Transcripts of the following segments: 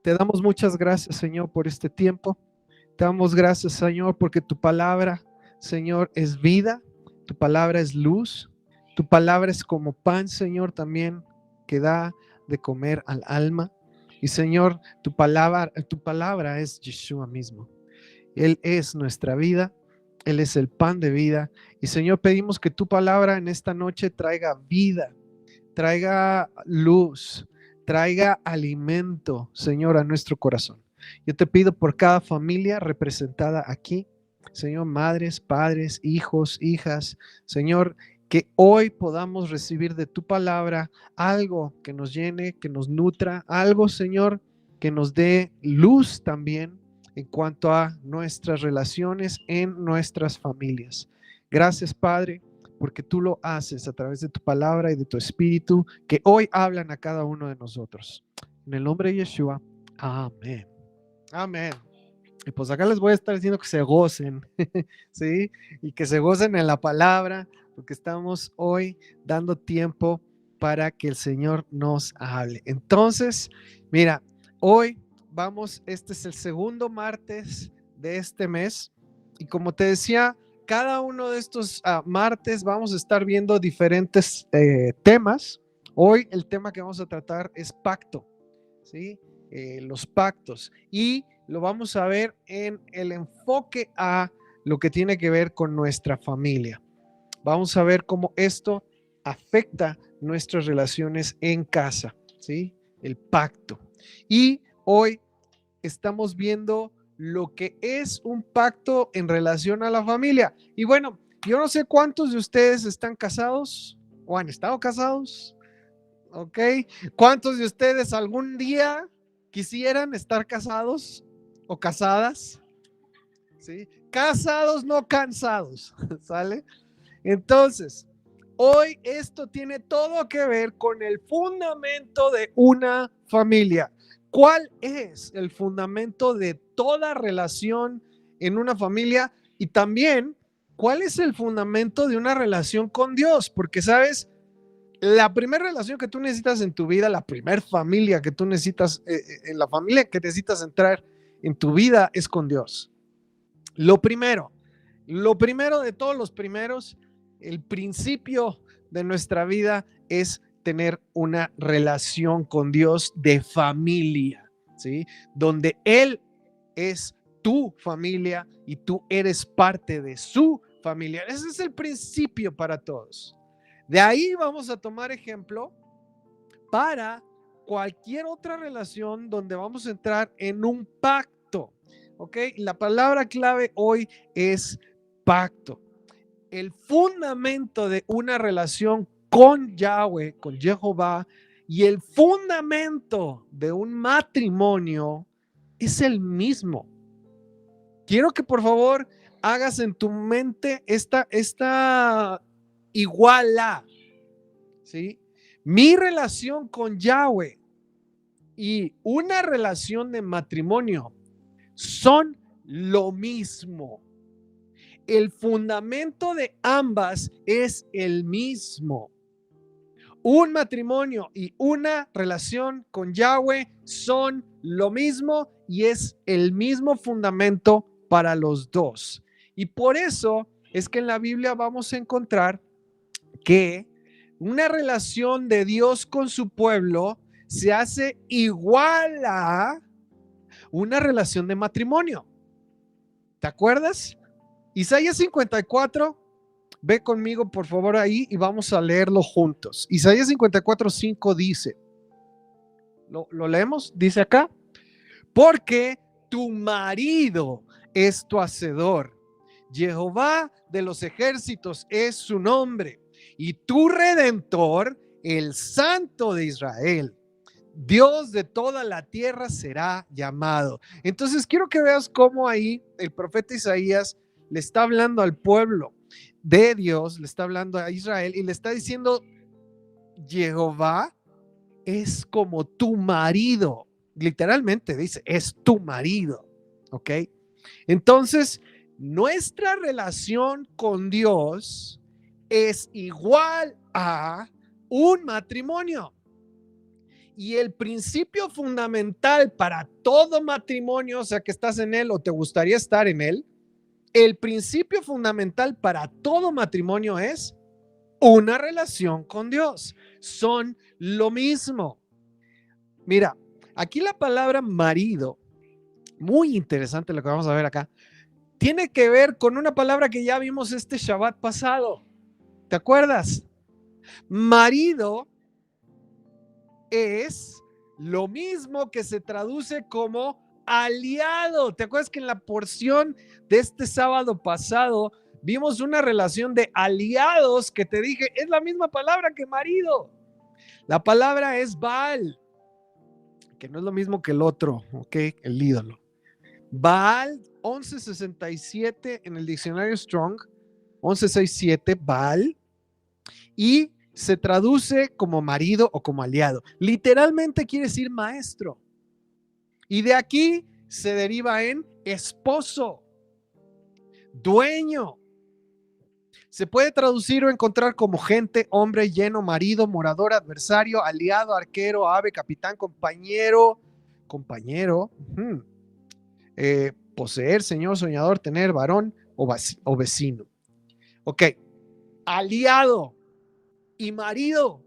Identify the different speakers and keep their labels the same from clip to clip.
Speaker 1: Te damos muchas gracias, Señor, por este tiempo. Te damos gracias, Señor, porque tu palabra, Señor, es vida, tu palabra es luz, tu palabra es como pan, Señor, también que da de comer al alma. Y Señor, tu palabra es Yeshua mismo. Él es nuestra vida, Él es el pan de vida. Y Señor, pedimos que tu palabra en esta noche traiga vida, traiga luz, traiga alimento, Señor, a nuestro corazón. Yo te pido por cada familia representada aquí, Señor, madres, padres, hijos, hijas, Señor, que hoy podamos recibir de tu palabra algo que nos llene, que nos nutra, algo, Señor, que nos dé luz también en cuanto a nuestras relaciones en nuestras familias. Gracias, Padre, porque tú lo haces a través de tu palabra y de tu espíritu que hoy hablan a cada uno de nosotros. En el nombre de Yeshua, amén. Amén. Y pues acá les voy a estar diciendo que se gocen, ¿sí? Y que se gocen en la palabra, porque estamos hoy dando tiempo para que el Señor nos hable. Entonces, mira, hoy este es el segundo martes de este mes, y como te decía, cada uno de estos martes vamos a estar viendo diferentes temas. Hoy el tema que vamos a tratar es pacto, ¿sí? Los pactos, y lo vamos a ver en el enfoque a lo que tiene que ver con nuestra familia. Vamos a ver cómo esto afecta nuestras relaciones en casa, ¿sí? El pacto. Y hoy estamos viendo lo que es un pacto en relación a la familia. Y bueno, yo no sé cuántos de ustedes están casados o han estado casados, ¿ok? ¿Cuántos de ustedes algún día quisieran estar casados o casadas? ¿Sí? Casados, no cansados, ¿sale? Entonces, hoy esto tiene todo que ver con el fundamento de una familia. ¿Cuál es el fundamento de toda relación en una familia? Y también, ¿cuál es el fundamento de una relación con Dios? Porque, ¿sabes? La primera relación que tú necesitas en tu vida, la primera familia que tú necesitas, en la familia que necesitas entrar en tu vida es con Dios. Lo primero de todos los primeros, el principio de nuestra vida es tener una relación con Dios de familia, ¿sí? Donde Él es tu familia y tú eres parte de su familia. Ese es el principio para todos. De ahí vamos a tomar ejemplo para cualquier otra relación donde vamos a entrar en un pacto. ¿Ok? La palabra clave hoy es pacto. El fundamento de una relación con Yahweh, con Jehová, y el fundamento de un matrimonio es el mismo. Quiero que por favor hagas en tu mente esta igual a, ¿sí? Mi relación con Yahweh y una relación de matrimonio son lo mismo. El fundamento de ambas es el mismo. Un matrimonio y una relación con Yahweh son lo mismo y es el mismo fundamento para los dos. Y por eso es que en la Biblia vamos a encontrar que una relación de Dios con su pueblo se hace igual a una relación de matrimonio. ¿Te acuerdas? Isaías 54, ve conmigo por favor ahí y vamos a leerlo juntos. Isaías 54:5 dice, ¿lo leemos? Dice acá, porque tu marido es tu hacedor, Jehová de los ejércitos es su nombre, y tu redentor, el Santo de Israel. Dios de toda la tierra será llamado. Entonces quiero que veas cómo ahí el profeta Isaías le está hablando al pueblo de Dios, le está hablando a Israel y le está diciendo, Jehová es como tu marido. Literalmente dice, es tu marido. ¿Ok? Entonces, nuestra relación con Dios es igual a un matrimonio. Y el principio fundamental para todo matrimonio, o sea que estás en él o te gustaría estar en él, el principio fundamental para todo matrimonio es una relación con Dios. Son lo mismo. Mira, aquí la palabra marido, muy interesante lo que vamos a ver acá, tiene que ver con una palabra que ya vimos este Shabbat pasado. ¿Te acuerdas? Marido es lo mismo que se traduce como aliado. ¿Te acuerdas que en la porción de este sábado pasado vimos una relación de aliados que te dije, es la misma palabra que marido? La palabra es Baal, que no es lo mismo que el otro, ¿ok? El ídolo. Baal 1167 en el diccionario Strong, 1167, Baal, y se traduce como marido o como aliado. Literalmente quiere decir maestro. Y de aquí se deriva en esposo, dueño. Se puede traducir o encontrar como gente, hombre, lleno, marido, morador, adversario, aliado, arquero, ave, capitán, compañero, poseer, señor, soñador, tener, varón o vecino. Ok, aliado y marido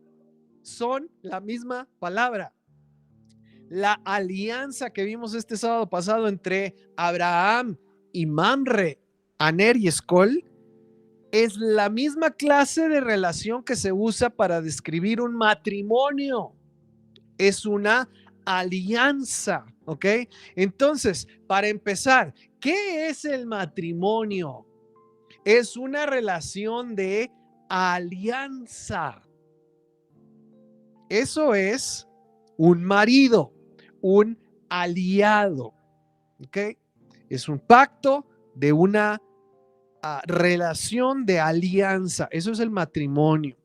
Speaker 1: son la misma palabra. La alianza que vimos este sábado pasado entre Abraham y Mamre, Aner y Escol es la misma clase de relación que se usa para describir un matrimonio. Es una alianza, ¿ok? Entonces, para empezar, ¿qué es el matrimonio? Es una relación de alianza. Eso es un marido, un aliado, ¿ok? Es un pacto de una relación de alianza. Eso es el matrimonio.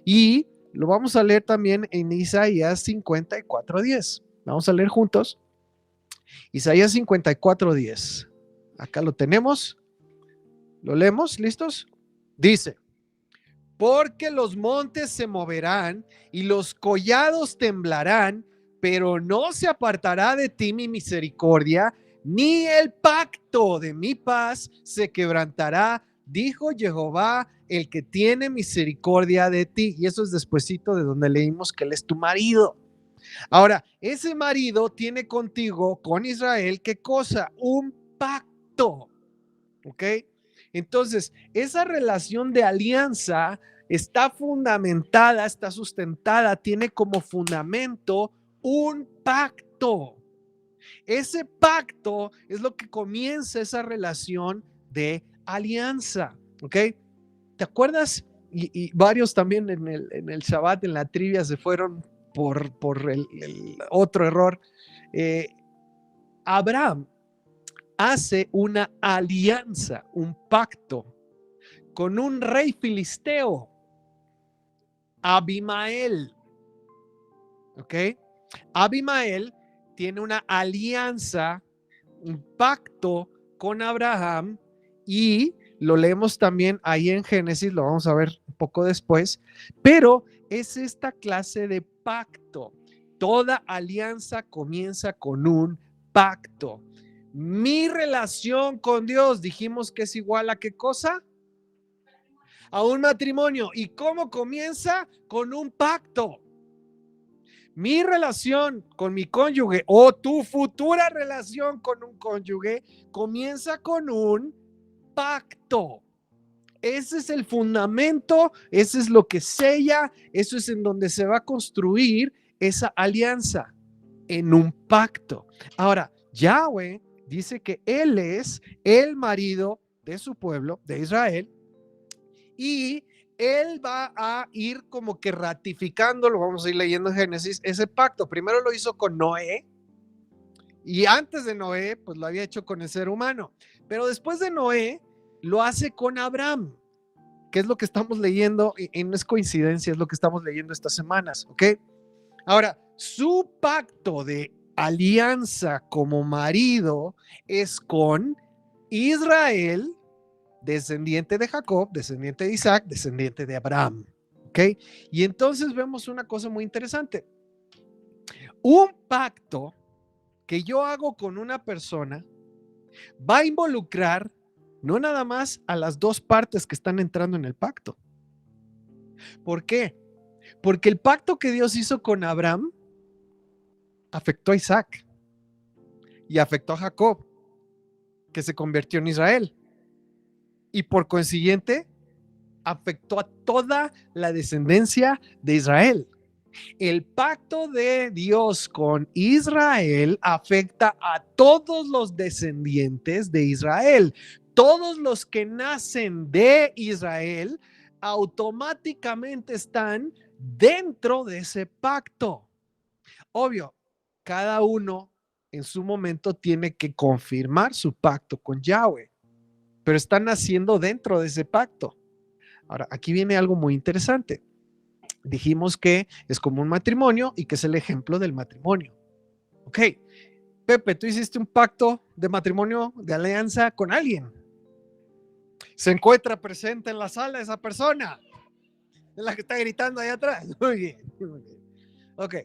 Speaker 1: Y lo vamos a leer también en Isaías 54:10. Vamos a leer juntos. Isaías 54:10. Acá lo tenemos. ¿Lo leemos? ¿Listos? Dice: porque los montes se moverán y los collados temblarán, pero no se apartará de ti mi misericordia, ni el pacto de mi paz se quebrantará, dijo Jehová, el que tiene misericordia de ti. Y eso es despuesito de donde leímos que él es tu marido. Ahora, ese marido tiene contigo, con Israel, ¿qué cosa? Un pacto. ¿Ok? Entonces, esa relación de alianza está fundamentada, está sustentada, tiene como fundamento un pacto. Ese pacto es lo que comienza esa relación de alianza, ¿ok? ¿Te acuerdas? Y varios también en el Shabbat, en la trivia, se fueron por el otro error. Abraham hace una alianza, un pacto con un rey filisteo, Abimael. ¿Ok? Abimael tiene una alianza, un pacto con Abraham, y lo leemos también ahí en Génesis, lo vamos a ver un poco después, pero es esta clase de pacto. Toda alianza comienza con un pacto. Mi relación con Dios, dijimos que es igual a ¿qué cosa? A un matrimonio. ¿Y cómo comienza? Con un pacto. Mi relación con mi cónyuge o tu futura relación con un cónyuge comienza con un pacto. Ese es el fundamento, ese es lo que sella, eso es en donde se va a construir esa alianza, en un pacto. Ahora, Yahweh dice que Él es el marido de su pueblo, de Israel, y Él va a ir como que ratificando, lo vamos a ir leyendo en Génesis, ese pacto. Primero lo hizo con Noé, y antes de Noé, pues lo había hecho con el ser humano. Pero después de Noé, lo hace con Abraham, que es lo que estamos leyendo, y no es coincidencia, es lo que estamos leyendo estas semanas, ¿ok? Ahora, su pacto de alianza como marido es con Israel, descendiente de Jacob, descendiente de Isaac, descendiente de Abraham, ¿ok? Y entonces vemos una cosa muy interesante. Un pacto que yo hago con una persona va a involucrar no nada más a las dos partes que están entrando en el pacto. ¿Por qué? Porque el pacto que Dios hizo con Abraham afectó a Isaac y afectó a Jacob, que se convirtió en Israel. Y por consiguiente, afectó a toda la descendencia de Israel. El pacto de Dios con Israel afecta a todos los descendientes de Israel. Todos los que nacen de Israel automáticamente están dentro de ese pacto. Obvio, cada uno en su momento tiene que confirmar su pacto con Yahweh, pero están naciendo dentro de ese pacto. Ahora, aquí viene algo muy interesante. Dijimos que es como un matrimonio y que es el ejemplo del matrimonio. Ok, Pepe, tú hiciste un pacto de matrimonio, de alianza con alguien. Se encuentra presente en la sala esa persona, es la que está gritando ahí atrás. Muy bien, muy bien. Ok.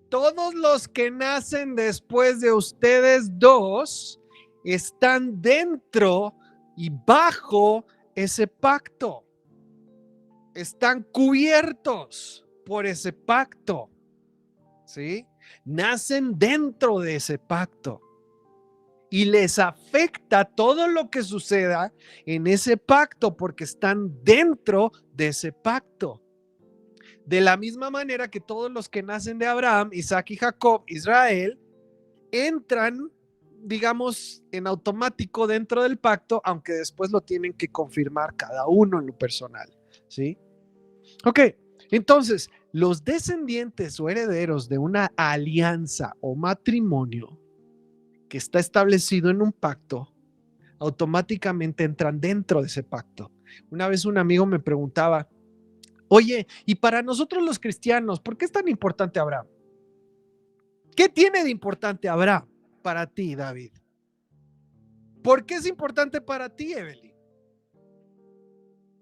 Speaker 1: Todos los que nacen después de ustedes dos están dentro y bajo ese pacto. Están cubiertos por ese pacto. ¿Sí? Nacen dentro de ese pacto. Y les afecta todo lo que suceda en ese pacto porque están dentro de ese pacto. De la misma manera que todos los que nacen de Abraham, Isaac y Jacob, Israel, entran, digamos, en automático dentro del pacto, aunque después lo tienen que confirmar cada uno en lo personal, ¿sí? Ok, entonces, los descendientes o herederos de una alianza o matrimonio que está establecido en un pacto, automáticamente entran dentro de ese pacto. Una vez un amigo me preguntaba, oye, y para nosotros los cristianos, ¿por qué es tan importante Abraham? ¿Qué tiene de importante Abraham para ti, David? ¿Por qué es importante para ti, Evelyn?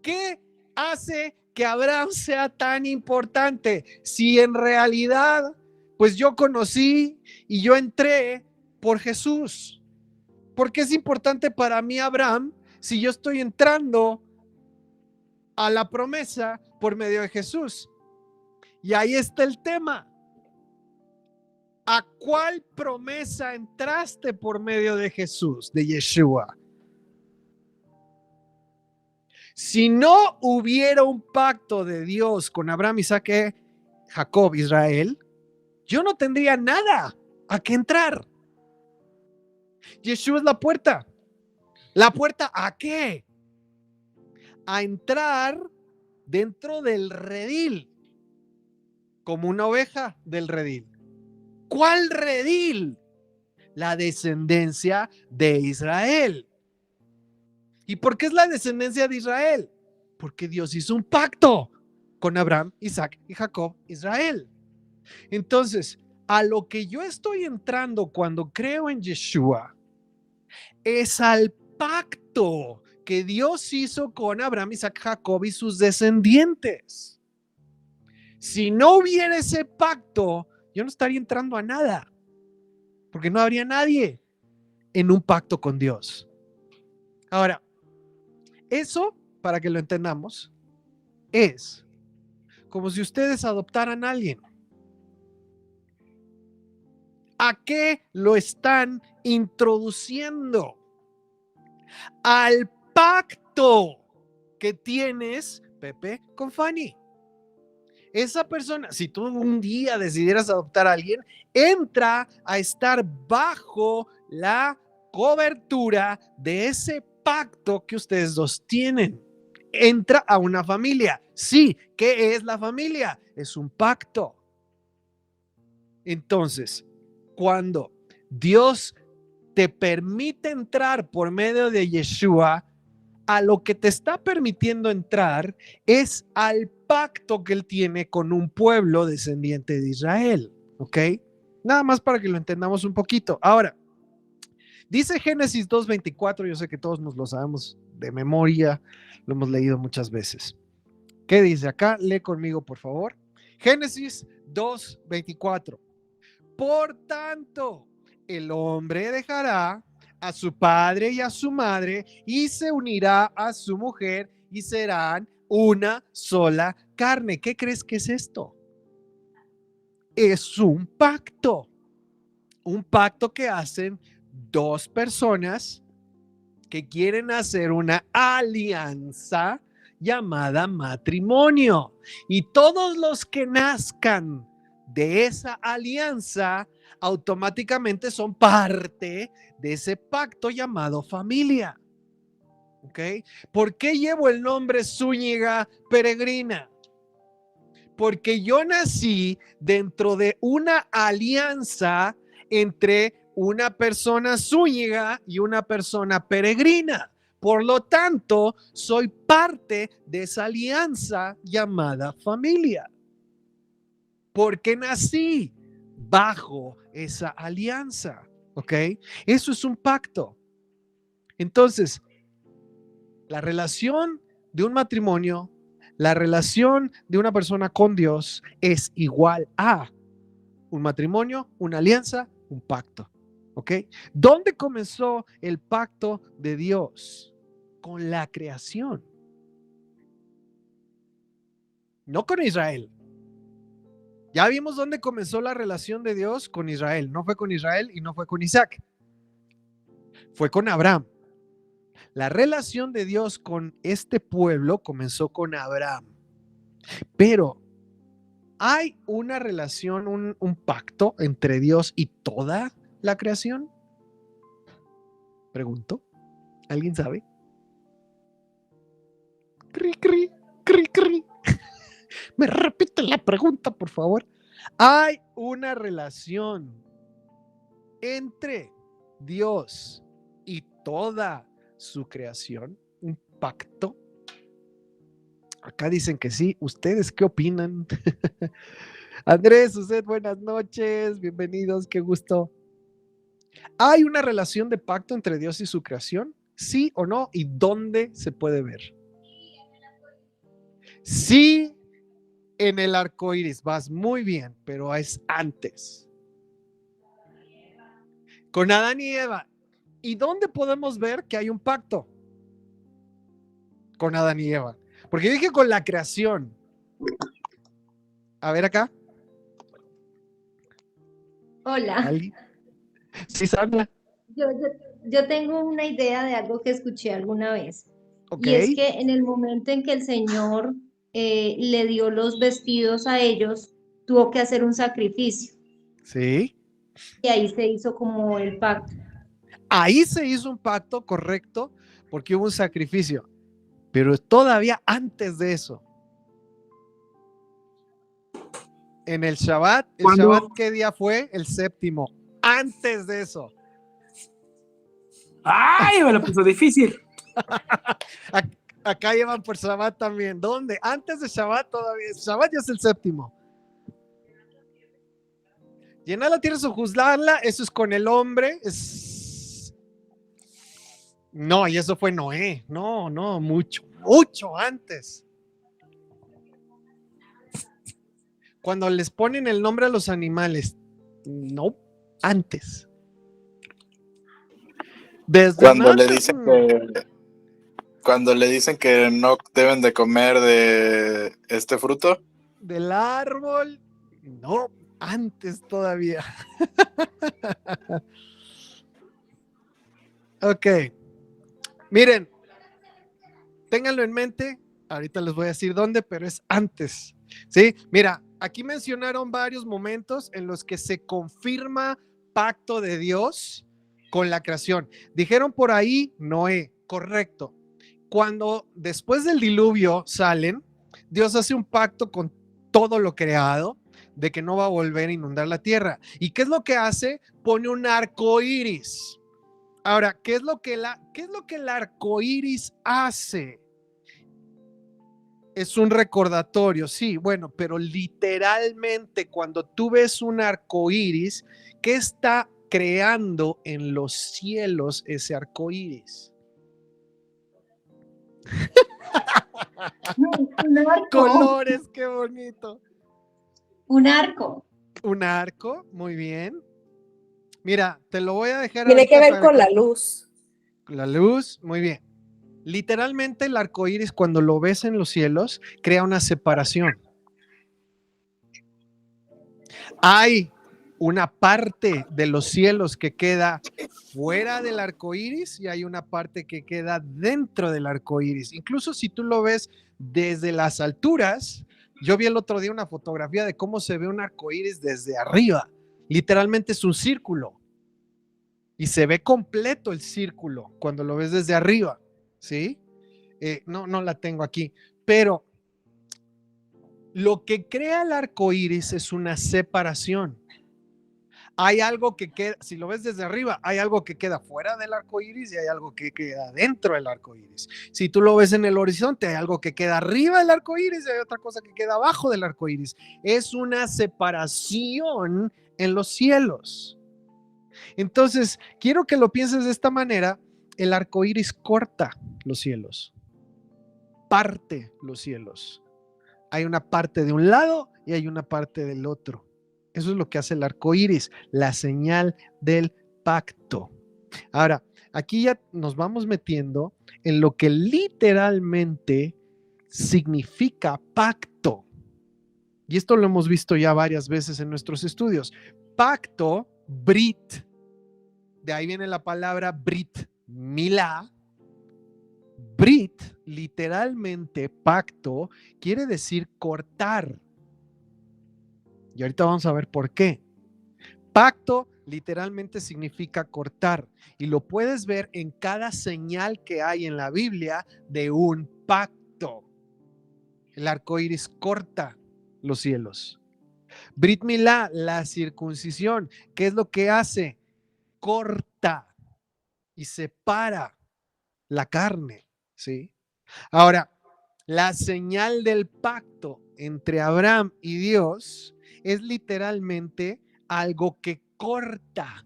Speaker 1: ¿Qué hace que Abraham sea tan importante? Si en realidad, pues yo conocí y yo entré por Jesús. ¿Por qué es importante para mí Abraham si yo estoy entrando a la promesa por medio de Jesús? Y ahí está el tema. ¿A cuál promesa entraste por medio de Jesús, de Yeshua? Si no hubiera un pacto de Dios con Abraham, Isaac, Jacob, Israel, yo no tendría nada a qué entrar. Yeshua es la puerta. ¿La puerta a qué? A entrar dentro del redil, como una oveja del redil. ¿Cuál redil? La descendencia de Israel. ¿Y por qué es la descendencia de Israel? Porque Dios hizo un pacto con Abraham, Isaac y Jacob, Israel. Entonces, a lo que yo estoy entrando cuando creo en Yeshua es al pacto que Dios hizo con Abraham, Isaac, Jacob y sus descendientes. Si no hubiera ese pacto, yo no estaría entrando a nada, porque no habría nadie en un pacto con Dios. Ahora, eso, para que lo entendamos, es como si ustedes adoptaran a alguien. ¿A qué lo están introduciendo? Al pacto que tienes, Pepe, con Fanny. Esa persona, si tú un día decidieras adoptar a alguien, entra a estar bajo la cobertura de ese pacto que ustedes dos tienen. Entra a una familia. Sí, ¿qué es la familia? Es un pacto. Entonces, cuando Dios te permite entrar por medio de Yeshua, a lo que te está permitiendo entrar es al pacto que él tiene con un pueblo descendiente de Israel. ¿Ok? Nada más para que lo entendamos un poquito. Ahora, dice Génesis 2:24, yo sé que todos nos lo sabemos de memoria, lo hemos leído muchas veces. ¿Qué dice acá? Lee conmigo, por favor. Génesis 2:24. Por tanto, el hombre dejará a su padre y a su madre y se unirá a su mujer y serán una sola carne. ¿Qué crees que es esto? Es un pacto que hacen dos personas que quieren hacer una alianza llamada matrimonio. Y todos los que nazcan de esa alianza automáticamente son parte de ese pacto llamado familia. ¿Ok? ¿Por qué llevo el nombre Zúñiga Peregrina? Porque yo nací dentro de una alianza entre una persona Zúñiga y una persona Peregrina. Por lo tanto, soy parte de esa alianza llamada familia. Porque nací bajo esa alianza. ¿Ok? Eso es un pacto. Entonces, la relación de un matrimonio, la relación de una persona con Dios es igual a un matrimonio, una alianza, un pacto. ¿Ok? ¿Dónde comenzó el pacto de Dios? Con la creación. No con Israel. Ya vimos dónde comenzó la relación de Dios con Israel. No fue con Israel y no fue con Isaac. Fue con Abraham. La relación de Dios con este pueblo comenzó con Abraham. Pero ¿hay una relación, un pacto entre Dios y toda la creación? Pregunto. ¿Alguien sabe? Cri, cri, cri, cri. Me repite la pregunta, por favor. ¿Hay una relación entre Dios y toda su creación? ¿Un pacto? Acá dicen que sí. ¿Ustedes qué opinan? Andrés, usted, buenas noches. Bienvenidos, qué gusto. ¿Hay una relación de pacto entre Dios y su creación? ¿Sí o no? ¿Y dónde se puede ver? Sí, en el arco iris. Vas muy bien, pero es antes. Con Adán y Eva. ¿Y dónde podemos ver que hay un pacto? Con Adán y Eva. Porque dije con la creación. A ver acá.
Speaker 2: Hola,
Speaker 1: ¿Alguien? Sí, Sandra.
Speaker 2: yo, yo, yo tengo una idea de algo que escuché alguna vez,
Speaker 1: Ok.
Speaker 2: y es que en el momento en que el Señor le dio los vestidos a ellos, tuvo que hacer un sacrificio,
Speaker 1: Sí.
Speaker 2: y ahí se hizo como el pacto.
Speaker 1: Ahí se hizo un pacto correcto porque hubo un sacrificio. Pero todavía antes de eso, en el Shabbat,
Speaker 3: Cuando,
Speaker 1: ¿qué día fue? El séptimo. Antes de eso.
Speaker 3: ¡ay! Me lo puso difícil.
Speaker 1: Acá llevan por Shabbat también. ¿Dónde? Antes de Shabbat todavía. Shabbat ya es el séptimo. Llenar la tierra o juzgarla, eso es con el hombre. No, y eso fue Noé. No, mucho antes. Cuando les ponen el nombre a los animales, no, antes. Desde
Speaker 4: Cuando le dicen que no deben de comer de este fruto.
Speaker 1: del árbol, no, antes todavía. Ok, miren, ténganlo en mente, ahorita les voy a decir dónde, pero es antes, ¿sí? Mira, aquí mencionaron varios momentos en los que se confirma pacto de Dios con la creación. Dijeron por ahí Noé, correcto. Cuando después del diluvio salen, Dios hace un pacto con todo lo creado de que no va a volver a inundar la tierra. ¿Y qué es lo que hace? Pone un arco iris. Ahora, ¿qué es lo que el arco iris hace? Es un recordatorio, sí, bueno, pero literalmente cuando tú ves un arco iris, ¿qué está creando en los cielos ese arco iris?
Speaker 2: No, un arco.
Speaker 1: Colores, qué bonito.
Speaker 2: Un arco.
Speaker 1: Un arco, muy bien. Mira, te lo voy a dejar
Speaker 3: Tiene que
Speaker 1: ahorita
Speaker 3: ver
Speaker 1: para
Speaker 3: con la luz.
Speaker 1: la luz, muy bien. Literalmente el arco iris, cuando lo ves en los cielos, crea una separación. Hay una parte de los cielos que queda fuera del arco iris y hay una parte que queda dentro del arco iris. Incluso si tú lo ves desde las alturas, yo vi el otro día una fotografía de cómo se ve un arco iris desde arriba. Literalmente es un círculo y se ve completo el círculo cuando lo ves desde arriba, ¿sí? No la tengo aquí, pero lo que crea el arco iris es una separación. Hay algo que queda, si lo ves desde arriba, hay algo que queda fuera del arco iris y hay algo que queda dentro del arco iris. Si tú lo ves en el horizonte, hay algo que queda arriba del arco iris y hay otra cosa que queda abajo del arco iris. Es una separación en los cielos. Entonces, quiero que lo pienses de esta manera: el arco iris corta los cielos, parte los cielos. Hay una parte de un lado y hay una parte del otro. Eso es lo que hace el arco iris, la señal del pacto. Ahora, aquí ya nos vamos metiendo en lo que literalmente significa pacto. Y esto lo hemos visto ya varias veces en nuestros estudios. Pacto, Brit, de ahí viene la palabra Brit Milá. Brit, literalmente pacto, quiere decir cortar. Y ahorita vamos a ver por qué. Pacto literalmente significa cortar y lo puedes ver en cada señal que hay en la Biblia de un pacto. El arco iris corta los cielos. Brit Milá, la circuncisión, ¿qué es lo que hace? Corta y separa la carne, ¿sí? Ahora, la señal del pacto entre Abraham y Dios es literalmente algo que corta.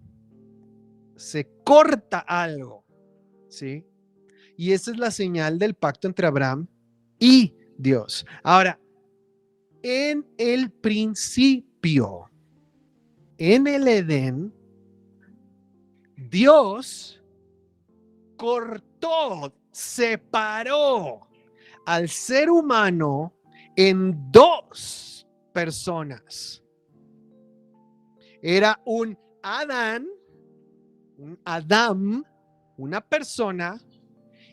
Speaker 1: Se corta algo, ¿sí? Y esa es la señal del pacto entre Abraham y Dios. Ahora, en el principio, en el Edén, Dios cortó, separó al ser humano en dos personas. Era un Adán, un Adam, una persona,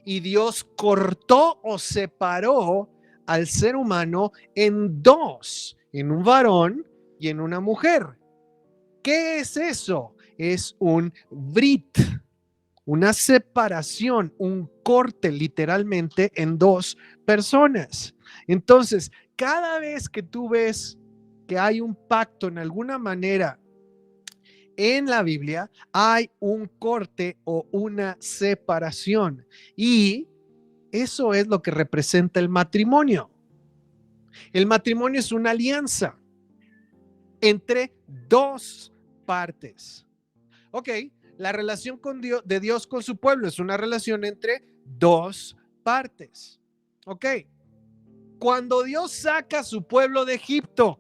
Speaker 1: y Dios cortó o separó al ser humano en dos, en un varón y en una mujer. ¿Qué es eso? Es un brit, una separación, un corte literalmente en dos personas. Entonces, cada vez que tú ves que hay un pacto en alguna manera en la Biblia, hay un corte o una separación. Y eso es lo que representa el matrimonio. El matrimonio es una alianza entre dos partes. Ok, la relación de Dios con su pueblo es una relación entre dos partes. Ok, cuando Dios saca a su pueblo de Egipto,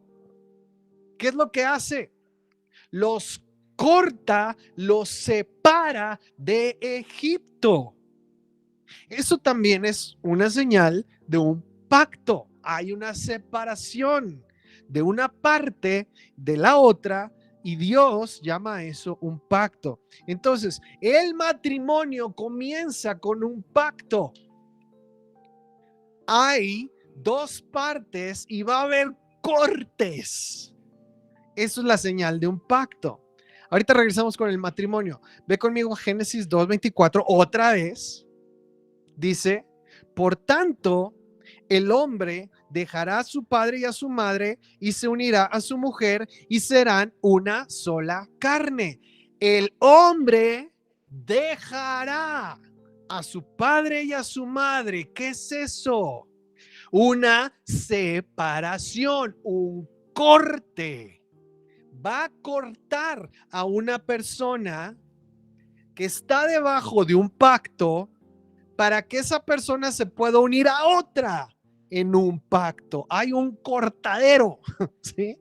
Speaker 1: ¿qué es lo que hace? Los corta, los separa de Egipto. Eso también es una señal de un pacto. Hay una separación de una parte de la otra y Dios llama a eso un pacto. Entonces, el matrimonio comienza con un pacto. Hay dos partes y va a haber cortes. Eso es la señal de un pacto. Ahorita regresamos con el matrimonio. Ve conmigo a Génesis 2:24 otra vez. Dice, por tanto, el hombre dejará a su padre y a su madre y se unirá a su mujer y serán una sola carne. El hombre dejará a su padre y a su madre. ¿Qué es eso? Una separación, un corte. Va a cortar a una persona que está debajo de un pacto para que esa persona se pueda unir a otra en un pacto. Hay un cortadero, ¿sí?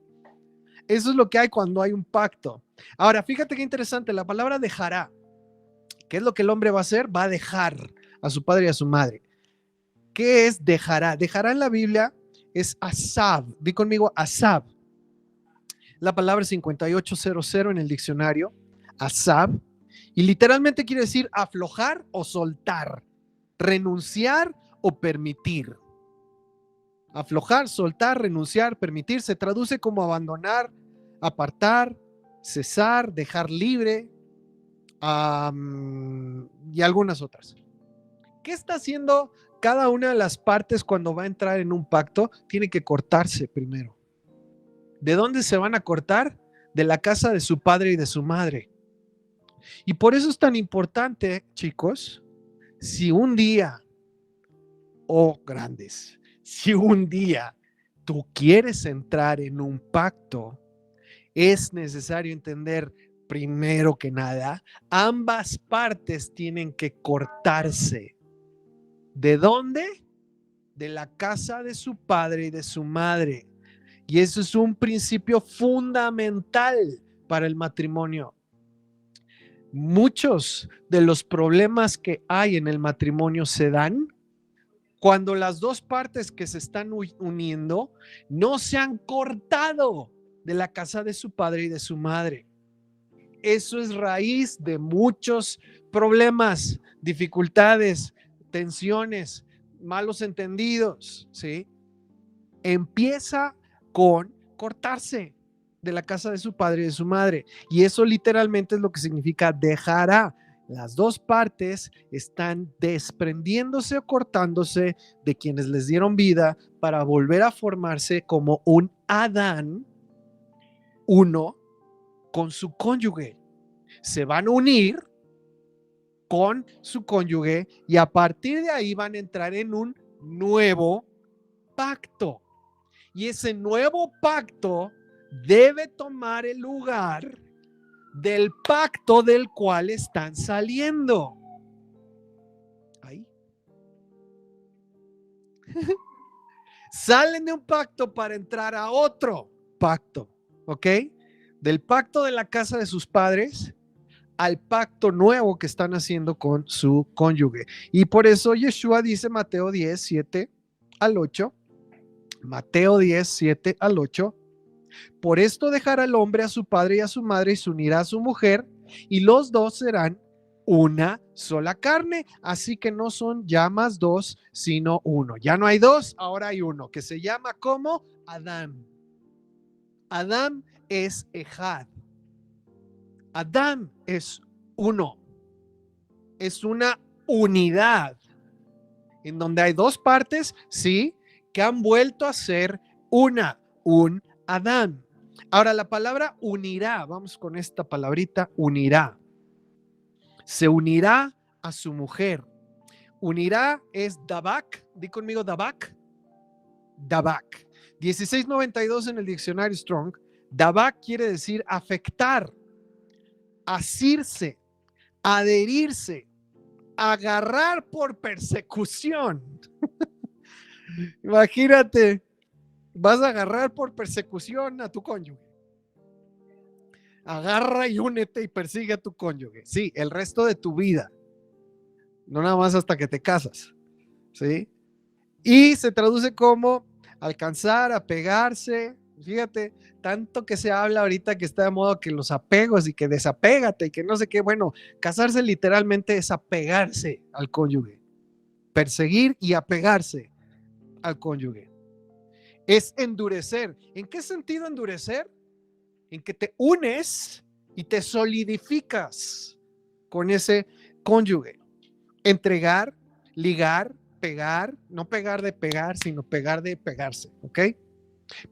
Speaker 1: Eso es lo que hay cuando hay un pacto. Ahora, fíjate qué interesante, la palabra dejará. ¿Qué es lo que el hombre va a hacer? Va a dejar a su padre y a su madre. ¿Qué es dejará? Dejará en la Biblia es asab. Di conmigo asab. La palabra 5800 en el diccionario, asab, y literalmente quiere decir aflojar o soltar, renunciar o permitir. Aflojar, soltar, renunciar, permitir, se traduce como abandonar, apartar, cesar, dejar libre, y algunas otras. ¿Qué está haciendo cada una de las partes cuando va a entrar en un pacto? Tiene que cortarse primero. ¿De dónde se van a cortar? De la casa de su padre y de su madre. Y por eso es tan importante, chicos, si un día, grandes, si un día tú quieres entrar en un pacto, es necesario entender, primero que nada, ambas partes tienen que cortarse. ¿De dónde? De la casa de su padre y de su madre. Y eso es un principio fundamental para el matrimonio. Muchos de los problemas que hay en el matrimonio se dan cuando las dos partes que se están uniendo no se han cortado de la casa de su padre y de su madre. Eso es raíz de muchos problemas, dificultades, tensiones, malos entendidos, ¿sí? Empieza con cortarse de la casa de su padre y de su madre. Y eso literalmente es lo que significa dejará. Las dos partes están desprendiéndose o cortándose de quienes les dieron vida para volver a formarse como un Adán, uno con su cónyuge. Se van a unir con su cónyuge y a partir de ahí van a entrar en un nuevo pacto. Y ese nuevo pacto debe tomar el lugar del pacto del cual están saliendo. Ahí. Salen de un pacto para entrar a otro pacto, ¿ok? Del pacto de la casa de sus padres al pacto nuevo que están haciendo con su cónyuge. Y por eso Yeshua dice, Mateo 10, 7 al 8, Mateo 10, 7 al 8, por esto dejará el hombre a su padre y a su madre y se unirá a su mujer y los dos serán una sola carne, así que no son ya más dos, sino uno. Ya no hay dos, ahora hay uno, que se llama como Adán. Adán es Ejad. Adán es uno. Es una unidad en donde hay dos partes, sí, que han vuelto a ser un Adán. Ahora la palabra unirá, vamos con esta palabrita, unirá. Se unirá a su mujer. Unirá es dabak, di conmigo dabak. Dabak. 1692 en el diccionario Strong. Dabak quiere decir afectar, asirse, adherirse, agarrar por persecución. Imagínate, vas a agarrar por persecución a tu cónyuge. Agarra y únete y persigue a tu cónyuge. Sí, el resto de tu vida. No nada más hasta que te casas. ¿Sí? Y se traduce como alcanzar, apegarse. Fíjate, tanto que se habla ahorita que está de moda que los apegos y que desapégate y que no sé qué. Bueno, casarse literalmente es apegarse al cónyuge. Perseguir y apegarse al cónyuge. Es endurecer. ¿En qué sentido endurecer? En que te unes y te solidificas con ese cónyuge. Entregar, ligar, pegar, no pegar de pegar, sino pegar de pegarse, ¿ok?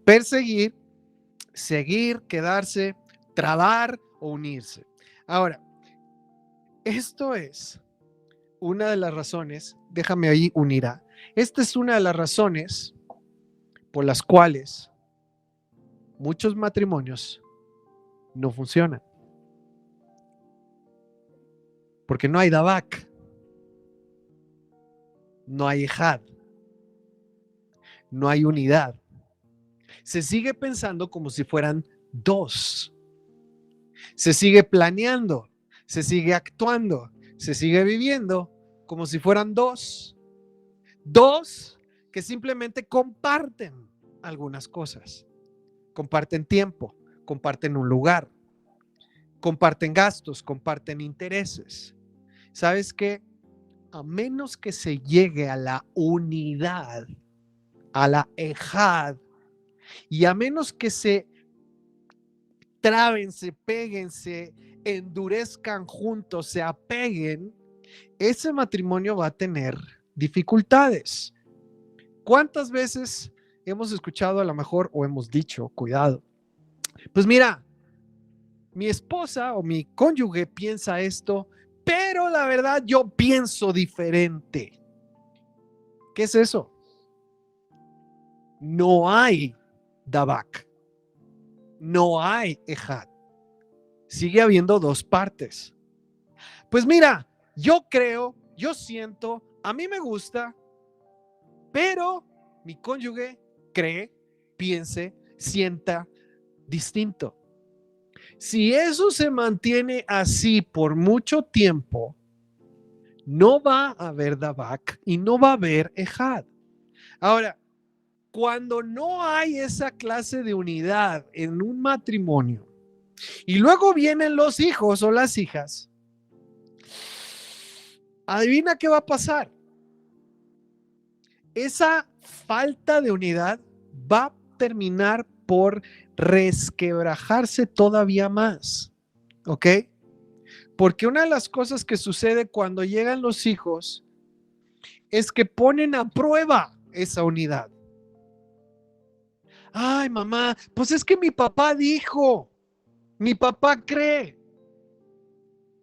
Speaker 1: Perseguir, seguir, quedarse, trabar o unirse. Ahora, esto es una de las razones, déjame ahí unirá. Esta es una de las razones por las cuales muchos matrimonios no funcionan. Porque no hay dabak, no hay ejad, no hay unidad. Se sigue pensando como si fueran dos. Se sigue planeando, se sigue actuando, se sigue viviendo como si fueran dos. Dos que simplemente comparten algunas cosas. Comparten tiempo, comparten un lugar, comparten gastos, comparten intereses. ¿Sabes qué? A menos que se llegue a la unidad, a la ejad, y a menos que se traben, se peguen, se endurezcan juntos, se apeguen, ese matrimonio va a tener dificultades. ¿Cuántas veces hemos escuchado a lo mejor o hemos dicho, cuidado, pues mira, mi esposa o mi cónyuge piensa esto, pero la verdad yo pienso diferente? ¿Qué es eso? No hay Dabak, no hay Ejad. Sigue habiendo dos partes. Pues mira, yo creo, yo siento, a mí me gusta, pero mi cónyuge cree, piense, sienta distinto. Si eso se mantiene así por mucho tiempo, no va a haber Dabak y no va a haber Ejad. Ahora, cuando no hay esa clase de unidad en un matrimonio y luego vienen los hijos o las hijas, adivina qué va a pasar. Esa falta de unidad va a terminar por resquebrajarse todavía más, ¿ok? Porque una de las cosas que sucede cuando llegan los hijos es que ponen a prueba esa unidad. Ay, mamá, pues es que mi papá dijo, mi papá cree,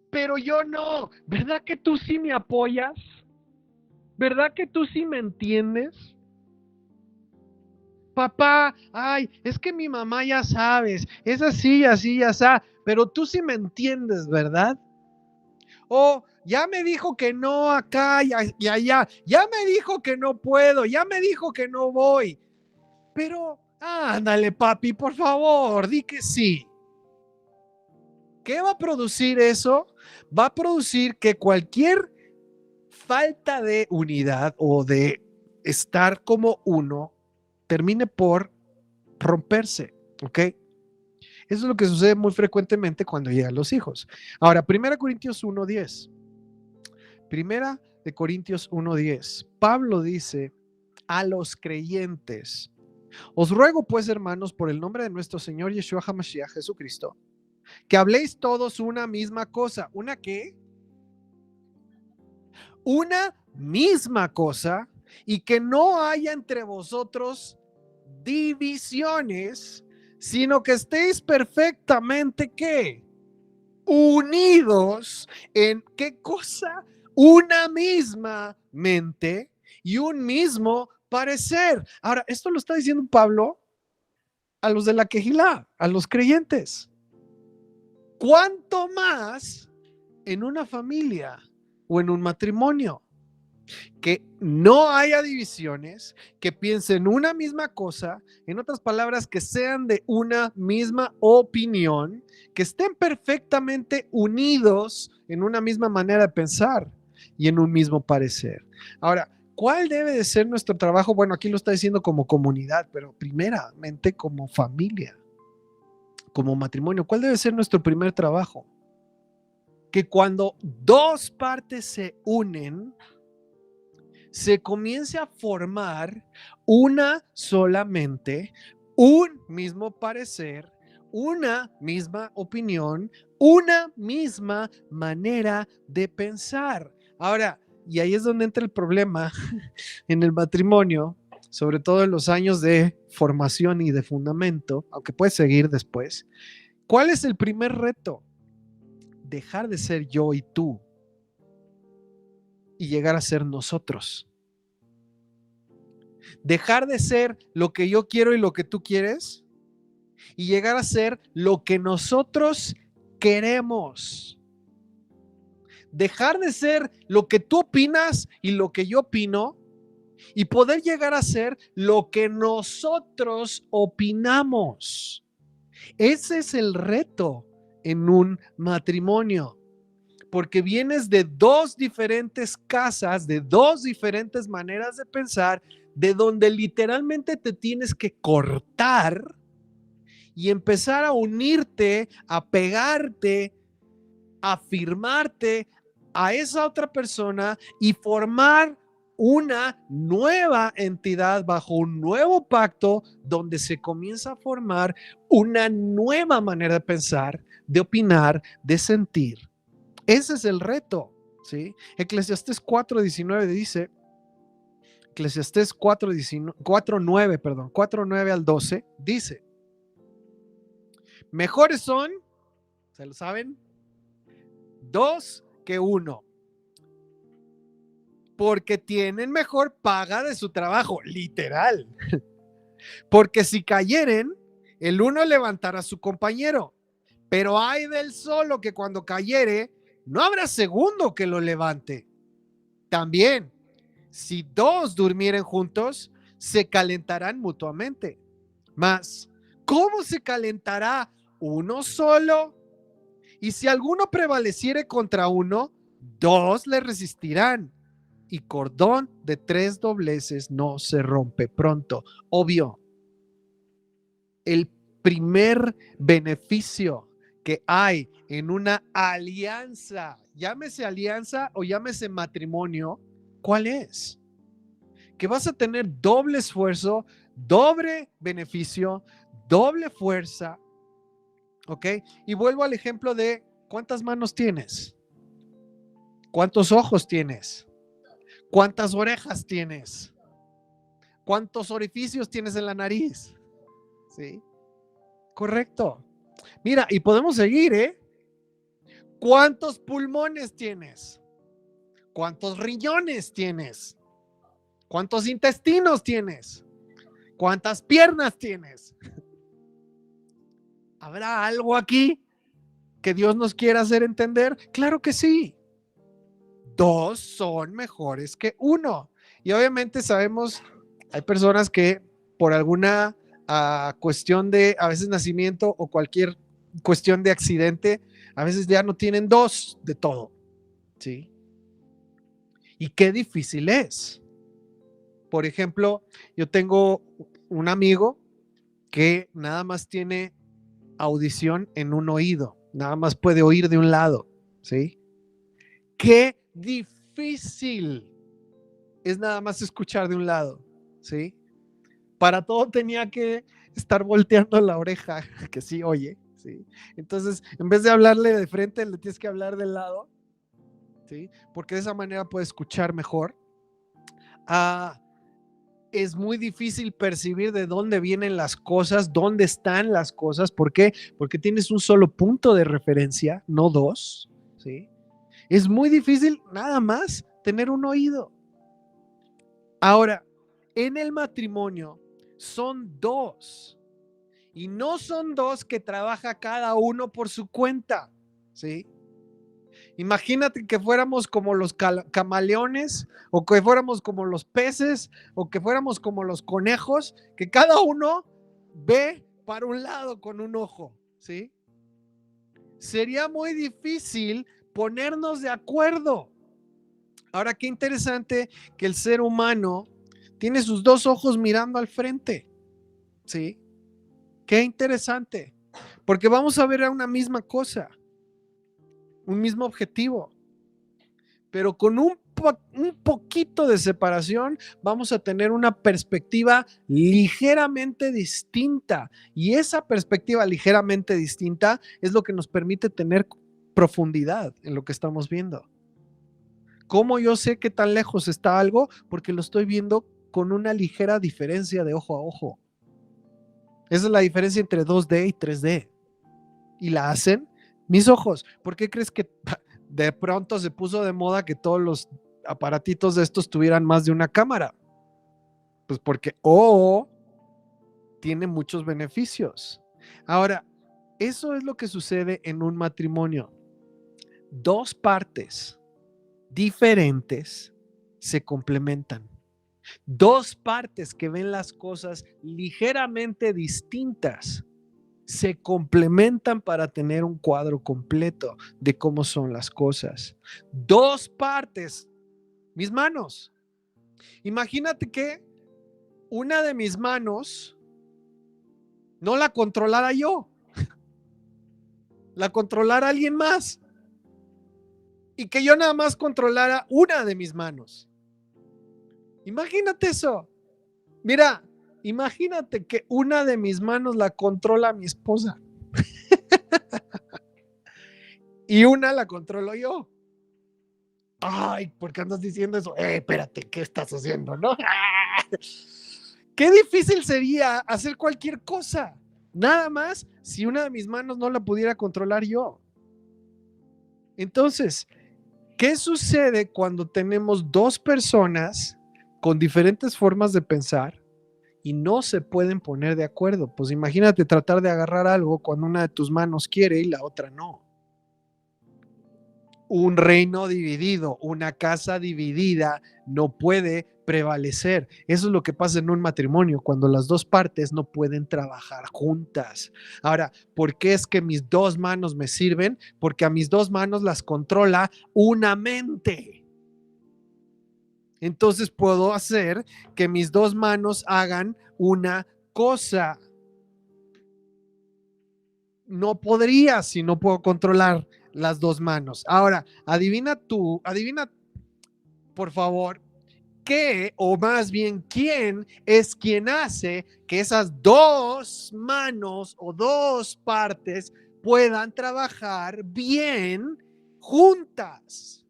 Speaker 1: pero yo no. ¿Verdad que tú sí me apoyas? ¿Verdad que tú sí me entiendes? Papá, ay, es que mi mamá ya sabes, es así, así, así, pero tú sí me entiendes, ¿verdad? O ya me dijo que no acá y allá, ya me dijo que no puedo, ya me dijo que no voy, pero ándale, papi, por favor, di que sí. ¿Qué va a producir eso? Va a producir que cualquier falta de unidad o de estar como uno termine por romperse, ¿ok? Eso es lo que sucede muy frecuentemente cuando llegan los hijos. Ahora, 1 Corintios 1:10. 1 de Corintios 1:10. Pablo dice a los creyentes: os ruego pues, hermanos, por el nombre de nuestro Señor Yeshua HaMashiach, Jesucristo, que habléis todos una misma cosa. ¿Una qué? Una misma cosa, y que no haya entre vosotros divisiones, sino que estéis perfectamente, ¿qué? Unidos en ¿qué cosa? Una misma mente y un mismo parecer. Ahora, esto lo está diciendo Pablo a los de la Quejilá, a los creyentes. ¿Cuánto más en una familia o en un matrimonio? Que no haya divisiones, que piensen una misma cosa, en otras palabras, que sean de una misma opinión, que estén perfectamente unidos en una misma manera de pensar y en un mismo parecer. Ahora, ¿cuál debe de ser nuestro trabajo? Bueno, aquí lo está diciendo como comunidad, pero primeramente como familia, como matrimonio. ¿Cuál debe ser nuestro primer trabajo? Que cuando dos partes se unen, se comience a formar una solamente, un mismo parecer, una misma opinión, una misma manera de pensar. Ahora, y ahí es donde entra el problema en el matrimonio, sobre todo en los años de formación y de fundamento, aunque puede seguir después. ¿Cuál es el primer reto? Dejar de ser yo y tú y llegar a ser nosotros. Dejar de ser lo que yo quiero y lo que tú quieres y llegar a ser lo que nosotros queremos. Dejar de ser lo que tú opinas y lo que yo opino y poder llegar a ser lo que nosotros opinamos. Ese es el reto en un matrimonio, porque vienes de dos diferentes casas, de dos diferentes maneras de pensar, de donde literalmente te tienes que cortar y empezar a unirte, a pegarte, a afirmarte a esa otra persona y formar una nueva entidad bajo un nuevo pacto donde se comienza a formar una nueva manera de pensar, de opinar, de sentir. Ese es el reto, ¿sí? Eclesiastés 4:19 dice, Eclesiastés 4:9 al 12 dice, mejores son, ¿se lo saben? Dos que uno, porque tienen mejor paga de su trabajo, literal. Porque si cayeren, el uno levantará a su compañero, pero hay del solo que cuando cayere, no habrá segundo que lo levante. También, si dos durmieren juntos, se calentarán mutuamente. Mas, ¿cómo se calentará uno solo? Y si alguno prevaleciere contra uno, dos le resistirán. Y cordón de 3 dobleces no se rompe pronto. Obvio, el primer beneficio que hay en una alianza, llámese alianza o llámese matrimonio, ¿cuál es? Que vas a tener doble esfuerzo, doble beneficio, doble fuerza, ¿ok? Y vuelvo al ejemplo de ¿cuántas manos tienes? ¿Cuántos ojos tienes? ¿Cuántas orejas tienes? ¿Cuántos orificios tienes en la nariz? ¿Sí? Correcto. Mira, y podemos seguir, ¿eh? ¿Cuántos pulmones tienes? ¿Cuántos riñones tienes? ¿Cuántos intestinos tienes? ¿Cuántas piernas tienes? ¿Habrá algo aquí que Dios nos quiera hacer entender? Claro que sí. Dos son mejores que uno. Y obviamente sabemos, hay personas que por alguna cuestión de a veces nacimiento o cualquier cuestión de accidente, a veces ya no tienen dos de todo, ¿sí? Y qué difícil es. Por ejemplo, yo tengo un amigo que nada más tiene audición en un oído, nada más puede oír de un lado, ¿sí? Qué difícil es nada más escuchar de un lado, ¿sí? Para todo tenía que estar volteando la oreja, que sí oye, ¿sí? Entonces, en vez de hablarle de frente, le tienes que hablar del lado, ¿sí? Porque de esa manera puede escuchar mejor. Es muy difícil percibir de dónde vienen las cosas, dónde están las cosas. ¿Por qué? Porque tienes un solo punto de referencia, no dos, ¿sí? Es muy difícil nada más tener un oído. Ahora, en el matrimonio son dos y no son dos que trabaja cada uno por su cuenta, ¿sí? Imagínate que fuéramos como los camaleones o que fuéramos como los peces o que fuéramos como los conejos, que cada uno ve para un lado con un ojo, ¿sí? Sería muy difícil ponernos de acuerdo. Ahora, qué interesante que el ser humano tiene sus dos ojos mirando al frente, ¿sí? Qué interesante, porque vamos a ver una misma cosa, un mismo objetivo, pero con un poquito de separación vamos a tener una perspectiva ligeramente distinta, y esa perspectiva ligeramente distinta es lo que nos permite tener profundidad en lo que estamos viendo. ¿Cómo yo sé qué tan lejos está algo? Porque lo estoy viendo con una ligera diferencia de ojo a ojo. Esa es la diferencia entre 2D y 3D. Y la hacen mis ojos. ¿Por qué crees que de pronto se puso de moda que todos los aparatitos de estos tuvieran más de una cámara? Pues porque tiene muchos beneficios. Ahora, eso es lo que sucede en un matrimonio. Dos partes diferentes se complementan. Dos partes que ven las cosas ligeramente distintas se complementan para tener un cuadro completo de cómo son las cosas. Dos partes, mis manos. Imagínate que una de mis manos no la controlara yo, la controlara alguien más, y que yo nada más controlara una de mis manos. Imagínate eso. Mira, imagínate que una de mis manos la controla mi esposa y una la controlo yo. Ay, ¿por qué andas diciendo eso? Espérate, ¿qué estás haciendo, no? Qué difícil sería hacer cualquier cosa. Nada más si una de mis manos no la pudiera controlar yo. Entonces, ¿qué sucede cuando tenemos dos personas con diferentes formas de pensar y no se pueden poner de acuerdo? Pues imagínate tratar de agarrar algo cuando una de tus manos quiere y la otra no. Un reino dividido, una casa dividida no puede prevalecer. Eso es lo que pasa en un matrimonio, cuando las dos partes no pueden trabajar juntas. Ahora, ¿por qué es que mis dos manos me sirven? Porque a mis dos manos las controla una mente. Entonces puedo hacer que mis dos manos hagan una cosa. No podría si no puedo controlar las dos manos. Ahora, adivina por favor, qué, o más bien quién es quien hace que esas dos manos o dos partes puedan trabajar bien juntas.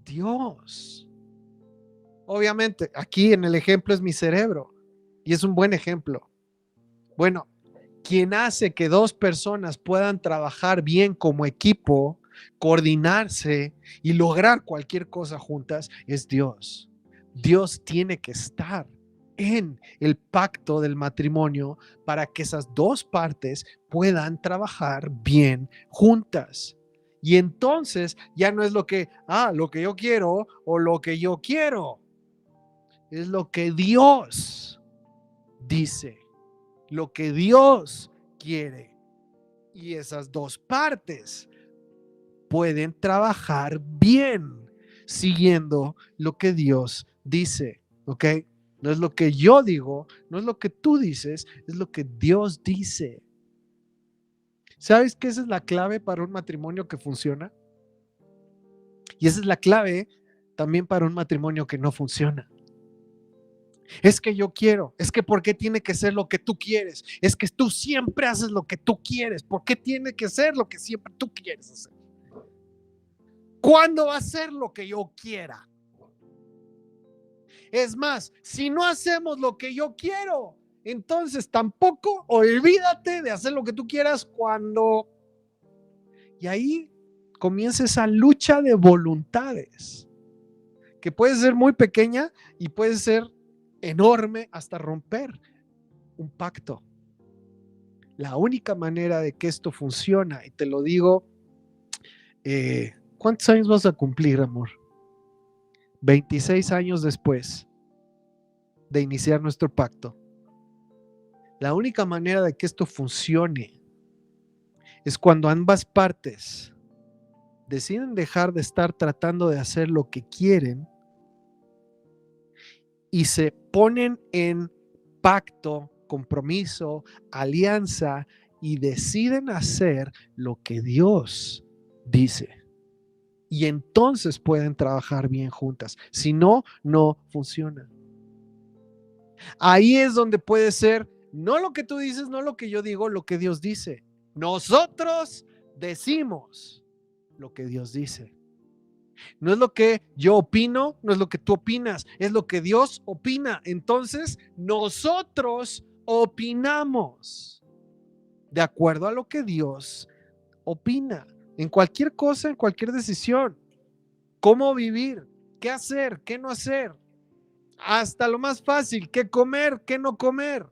Speaker 1: Dios. Obviamente, aquí en el ejemplo es mi cerebro y es un buen ejemplo. Bueno, quien hace que dos personas puedan trabajar bien como equipo, coordinarse y lograr cualquier cosa juntas es Dios. Dios tiene que estar en el pacto del matrimonio para que esas dos partes puedan trabajar bien juntas. Y entonces ya no es lo que yo quiero o lo que yo quiero. Es lo que Dios dice. Lo que Dios quiere. Y esas dos partes pueden trabajar bien siguiendo lo que Dios dice, ¿ok? No es lo que yo digo, no es lo que tú dices, es lo que Dios dice. ¿Sabes que esa es la clave para un matrimonio que funciona? Y esa es la clave también para un matrimonio que no funciona. Es que yo quiero, es que ¿por qué tiene que ser lo que tú quieres? Es que tú siempre haces lo que tú quieres. ¿Por qué tiene que ser lo que siempre tú quieres hacer? ¿Cuándo va a ser lo que yo quiera? Es más, si no hacemos lo que yo quiero, entonces tampoco olvídate de hacer lo que tú quieras cuando... Y ahí comienza esa lucha de voluntades, que puede ser muy pequeña y puede ser enorme hasta romper un pacto. La única manera de que esto funciona, y te lo digo, ¿cuántos años vas a cumplir, amor? 26 años después de iniciar nuestro pacto. La única manera de que esto funcione es cuando ambas partes deciden dejar de estar tratando de hacer lo que quieren y se ponen en pacto, compromiso, alianza y deciden hacer lo que Dios dice. Y entonces pueden trabajar bien juntas. Si no, no funciona. Ahí es donde puede ser no lo que tú dices, no lo que yo digo, lo que Dios dice. Nosotros decimos lo que Dios dice. No es lo que yo opino, no es lo que tú opinas, es lo que Dios opina. Entonces, nosotros opinamos de acuerdo a lo que Dios opina. En cualquier cosa, en cualquier decisión. Cómo vivir, qué hacer, qué no hacer. Hasta lo más fácil, qué comer, qué no comer.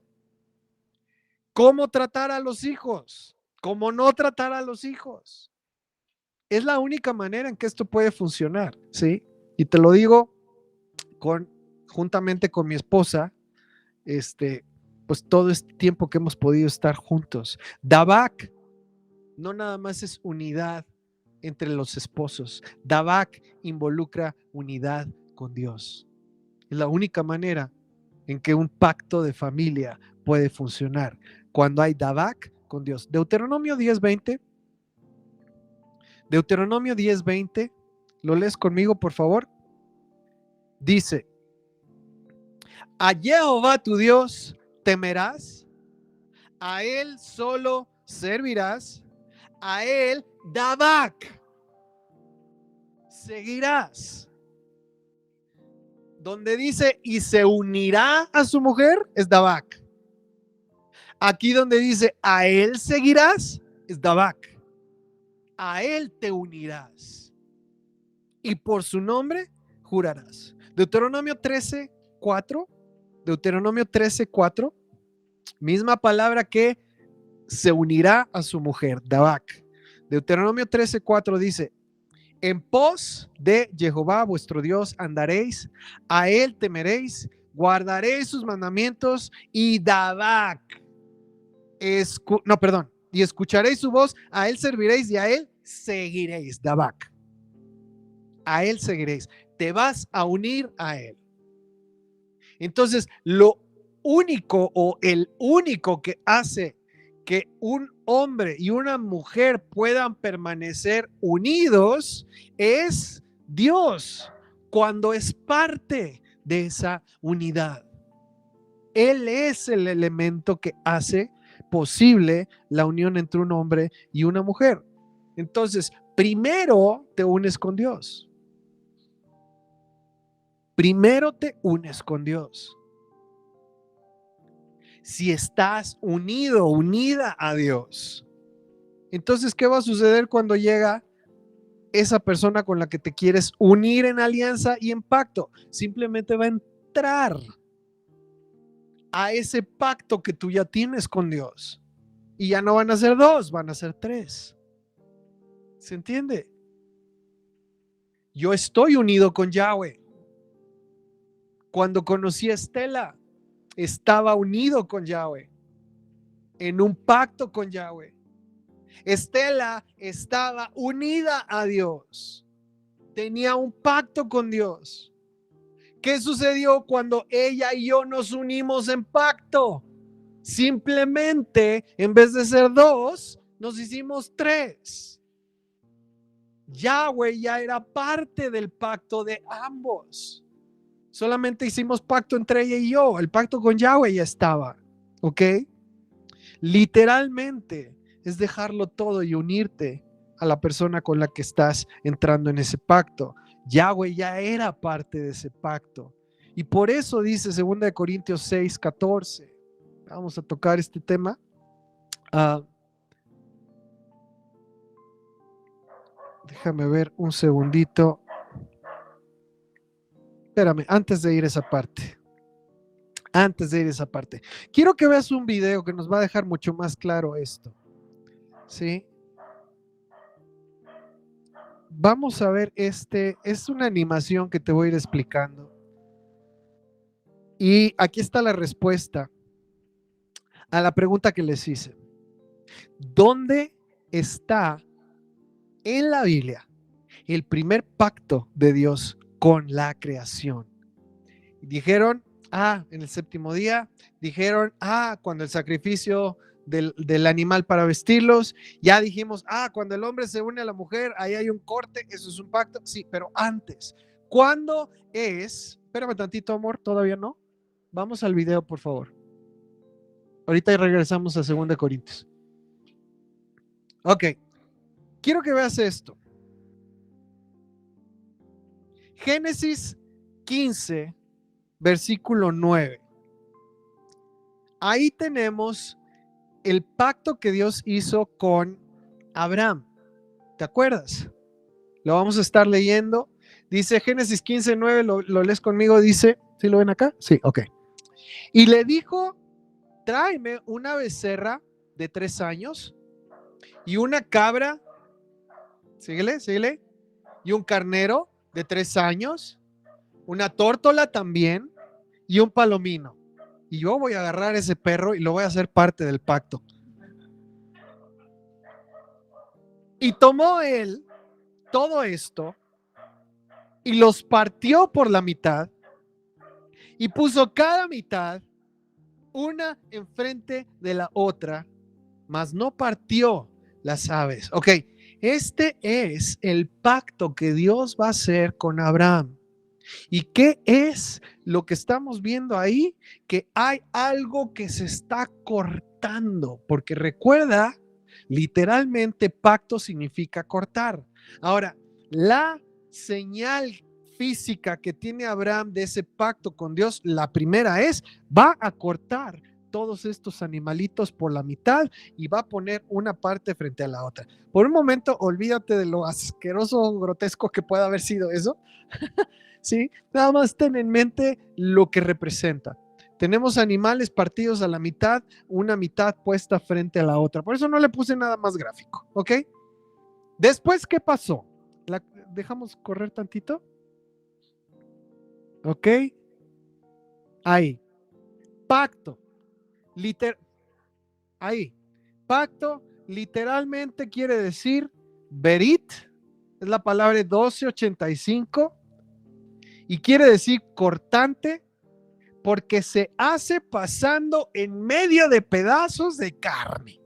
Speaker 1: Cómo tratar a los hijos, cómo no tratar a los hijos. Es la única manera en que esto puede funcionar, ¿sí? Y te lo digo juntamente con mi esposa, pues todo este tiempo que hemos podido estar juntos. Davak no nada más es unidad entre los esposos. Davak involucra unidad con Dios. Es la única manera en que un pacto de familia puede funcionar, cuando hay Davak con Dios. Deuteronomio 10:20. Deuteronomio 10:20. ¿Lo lees conmigo, por favor? Dice: a Jehová tu Dios temerás, a él solo servirás, a él Davak seguirás. Donde dice y se unirá a su mujer es Davak. Aquí donde dice a él seguirás es Davak. A él te unirás y por su nombre jurarás. Deuteronomio 13:4. Deuteronomio 13:4. Misma palabra que se unirá a su mujer, Davak. Deuteronomio 13:4 dice: en pos de Jehová vuestro Dios andaréis, a él temeréis, guardaréis sus mandamientos y Davak. Y escucharéis su voz, a él serviréis y a él seguiréis, Davak. A él seguiréis. Te vas a unir a él. Entonces, lo único o el único que hace que un hombre y una mujer puedan permanecer unidos es Dios, cuando es parte de esa unidad. Él es el elemento que hace posible la unión entre un hombre y una mujer. Entonces, primero te unes con Dios. Primero te unes con Dios. Si estás unido, unida a Dios, entonces, ¿qué va a suceder cuando llega esa persona con la que te quieres unir en alianza y en pacto? Simplemente va a entrar a ese pacto que tú ya tienes con Dios. Y ya no van a ser dos, van a ser tres. ¿Se entiende? Yo estoy unido con Yahweh. Cuando conocí a Estela, estaba unido con Yahweh, en un pacto con Yahweh. Estela estaba unida a Dios, tenía un pacto con Dios. ¿Qué sucedió cuando ella y yo nos unimos en pacto? Simplemente, en vez de ser dos, nos hicimos tres. Yahweh ya era parte del pacto de ambos. Solamente hicimos pacto entre ella y yo. El pacto con Yahweh ya estaba. ¿Ok? Literalmente es dejarlo todo y unirte a la persona con la que estás entrando en ese pacto. Yahweh ya era parte de ese pacto. Y por eso dice 2 Corintios 6:14. Vamos a tocar este tema. Déjame ver un segundito. Espérame, antes de ir a esa parte. Quiero que veas un video que nos va a dejar mucho más claro esto. ¿Sí? Vamos a ver es una animación que te voy a ir explicando. Y aquí está la respuesta a la pregunta que les hice. ¿Dónde está en la Biblia el primer pacto de Dios con la creación? Dijeron, en el séptimo día. Dijeron, cuando el sacrificio del animal para vestirlos. Ya dijimos, cuando el hombre se une a la mujer, ahí hay un corte, eso es un pacto. Sí, pero antes, ¿cuándo es? Espérame tantito, amor, todavía no. Vamos al video, por favor. Ahorita regresamos a 2 Corintios. Ok, quiero que veas esto. Génesis 15, versículo 9. Ahí tenemos el pacto que Dios hizo con Abraham. ¿Te acuerdas? Lo vamos a estar leyendo. Dice Génesis 15:9, lo lees conmigo, dice, ¿sí lo ven acá? Sí, ok. Y le dijo, tráeme una becerra de 3 años y una cabra, síguele, y un carnero de 3 años, una tórtola también y un palomino. y yo voy a agarrar ese perro y lo voy a hacer parte del pacto. Y tomó él todo esto y los partió por la mitad y puso cada mitad una enfrente de la otra, mas no partió las aves. Ok, este es el pacto que Dios va a hacer con Abraham. ¿Y qué es lo que estamos viendo ahí? Que hay algo que se está cortando, porque recuerda, literalmente pacto significa cortar. Ahora, la señal física que tiene Abraham de ese pacto con Dios, la primera es, va a cortar todos estos animalitos por la mitad y va a poner una parte frente a la otra. Por un momento, olvídate de lo asqueroso, grotesco que pueda haber sido eso. ¿Sí? Nada más ten en mente lo que representa. Tenemos animales partidos a la mitad, una mitad puesta frente a la otra. Por eso no le puse nada más gráfico, ¿ok? Después, ¿qué pasó? Dejamos correr tantito. ¿Ok? Ahí. Pacto. Ahí. Pacto literalmente quiere decir berit. Es la palabra 1285. Y quiere decir cortante, porque se hace pasando en medio de pedazos de carne.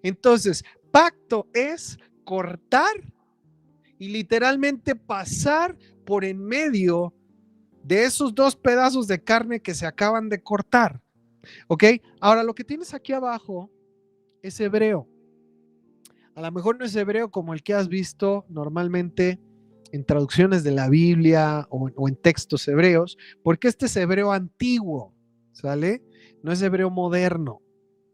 Speaker 1: Entonces, pacto es cortar y literalmente pasar por en medio de esos dos pedazos de carne que se acaban de cortar. ¿Ok? Ahora, lo que tienes aquí abajo es hebreo. A lo mejor no es hebreo como el que has visto normalmente en traducciones de la Biblia o en textos hebreos, porque este es hebreo antiguo, ¿sale? No es hebreo moderno.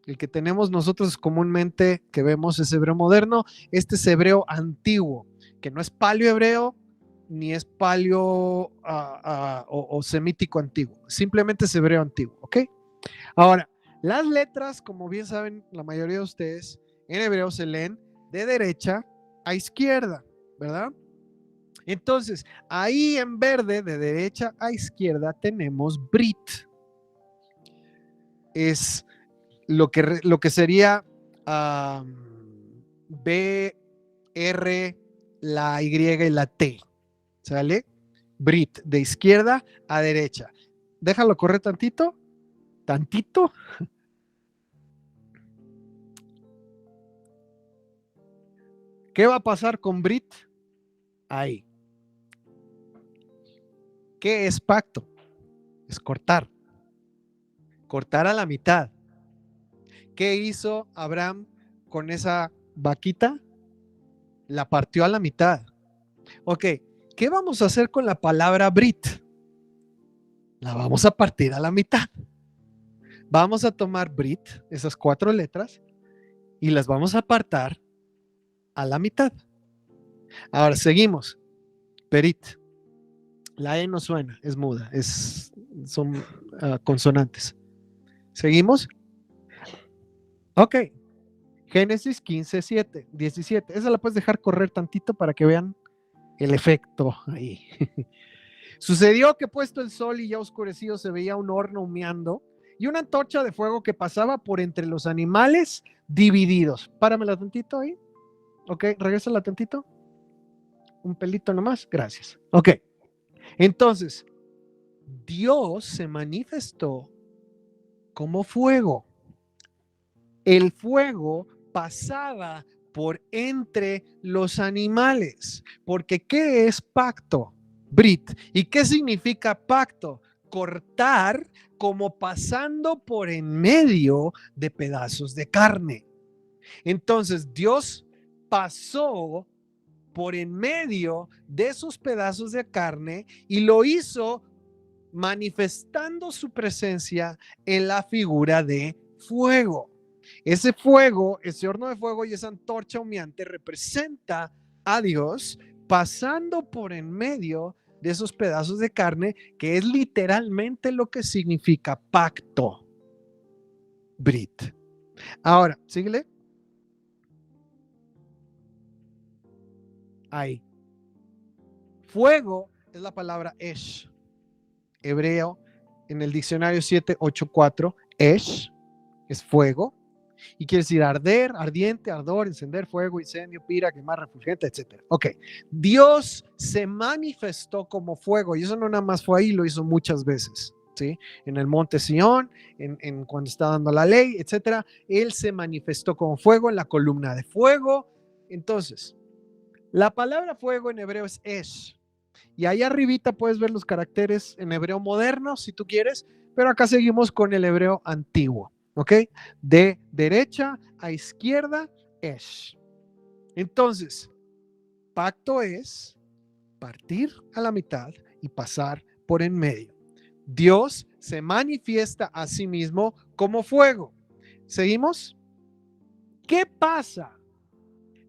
Speaker 1: El que tenemos nosotros comúnmente que vemos es hebreo moderno, este es hebreo antiguo, que no es paleo hebreo ni es paleo o semítico antiguo, simplemente es hebreo antiguo, ¿ok? Ahora, las letras, como bien saben la mayoría de ustedes, en hebreo se leen de derecha a izquierda, ¿verdad? Entonces, ahí en verde, de derecha a izquierda, tenemos Brit. Es lo que sería B, R, la Y y la T. ¿Sale? Brit, de izquierda a derecha. Déjalo correr tantito. Tantito. ¿Qué va a pasar con Brit? Ahí. ¿Qué es pacto? Es cortar. Cortar a la mitad. ¿Qué hizo Abraham con esa vaquita? La partió a la mitad. Ok, ¿qué vamos a hacer con la palabra Brit? La vamos a partir a la mitad. Vamos a tomar Brit, esas 4 letras, y las vamos a apartar a la mitad. Ahora seguimos. Berit. La E no suena, es muda, son consonantes. ¿Seguimos? Ok. Génesis 15, 7, 17. Esa la puedes dejar correr tantito para que vean el efecto ahí. Sucedió que puesto el sol y ya oscurecido se veía un horno humeando y una antorcha de fuego que pasaba por entre los animales divididos. Páramela tantito ahí. Ok, regrésala tantito. Un pelito nomás. Gracias. Ok. Entonces, Dios se manifestó como fuego. El fuego pasaba por entre los animales. Porque ¿qué es pacto? Brit. ¿Y qué significa pacto? Cortar como pasando por en medio de pedazos de carne. Entonces Dios pasó por en medio de esos pedazos de carne y lo hizo manifestando su presencia en la figura de fuego. Ese fuego, ese horno de fuego y esa antorcha humeante representa a Dios pasando por en medio de esos pedazos de carne, que es literalmente lo que significa pacto. Brit. Ahora, síguele. Ahí. Fuego es la palabra esh, hebreo en el diccionario 784, Esh es fuego, y quiere decir arder, ardiente, ardor, encender, fuego, incendio, pira, quemar, refulgente, etc. Ok, Dios se manifestó como fuego, y eso no nada más fue ahí, lo hizo muchas veces, ¿sí? En el monte Sión, en cuando está dando la ley, etc. Él se manifestó como fuego en la columna de fuego. Entonces, la palabra fuego en hebreo es Esh, y ahí arribita puedes ver los caracteres en hebreo moderno, si tú quieres, pero acá seguimos con el hebreo antiguo, ¿ok? De derecha a izquierda, Esh. Entonces, pacto es partir a la mitad y pasar por en medio. Dios se manifiesta a sí mismo como fuego. ¿Seguimos? ¿Qué pasa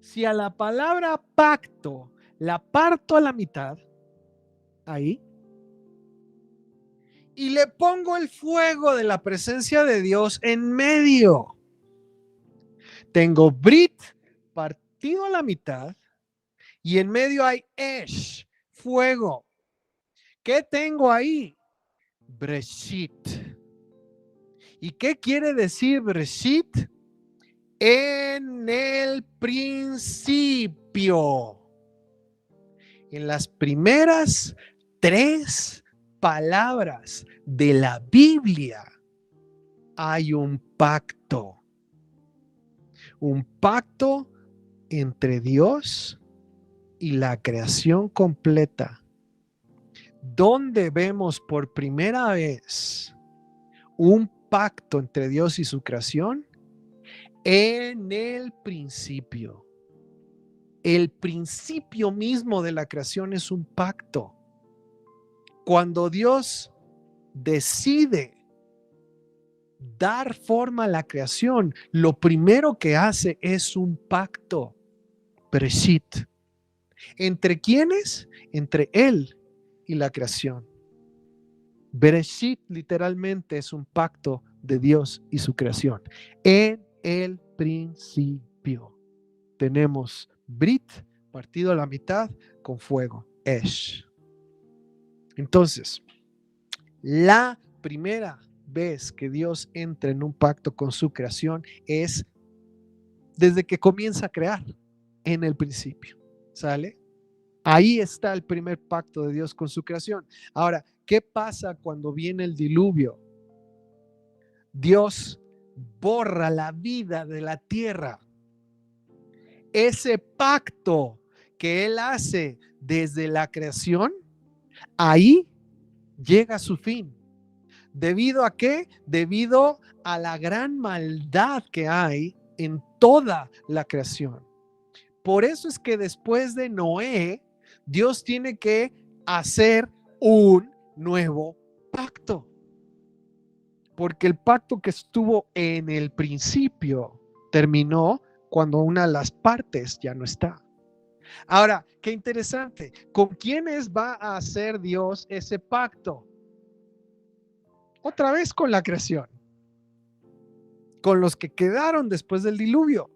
Speaker 1: si a la palabra pacto la parto a la mitad? Ahí. Y le pongo el fuego de la presencia de Dios en medio. Tengo Brit partido a la mitad y en medio hay Esh, fuego. ¿Qué tengo ahí? Breshit. ¿Y qué quiere decir Breshit? En el principio. En las primeras 3 palabras de la Biblia hay un pacto. Un pacto entre Dios y la creación completa, donde vemos por primera vez un pacto entre Dios y su creación en el principio. El principio mismo de la creación es un pacto. Cuando Dios decide dar forma a la creación, lo primero que hace es un pacto. Bereshit. ¿Entre quiénes? Entre Él y la creación. Bereshit literalmente es un pacto de Dios y su creación. En el principio tenemos Brit partido a la mitad con fuego. Esh. Entonces, la primera vez que Dios entra en un pacto con su creación es desde que comienza a crear, en el principio. ¿Sale? Ahí está el primer pacto de Dios con su creación. Ahora, ¿qué pasa cuando viene el diluvio? Dios borra la vida de la tierra. Ese pacto que Él hace desde la creación, ahí llega a su fin. ¿Debido a qué? Debido a la gran maldad que hay en toda la creación. Por eso es que después de Noé, Dios tiene que hacer un nuevo pacto. Porque el pacto que estuvo en el principio terminó cuando una de las partes ya no está. Ahora, qué interesante. ¿Con quiénes va a hacer Dios ese pacto? Otra vez con la creación. Con los que quedaron después del diluvio.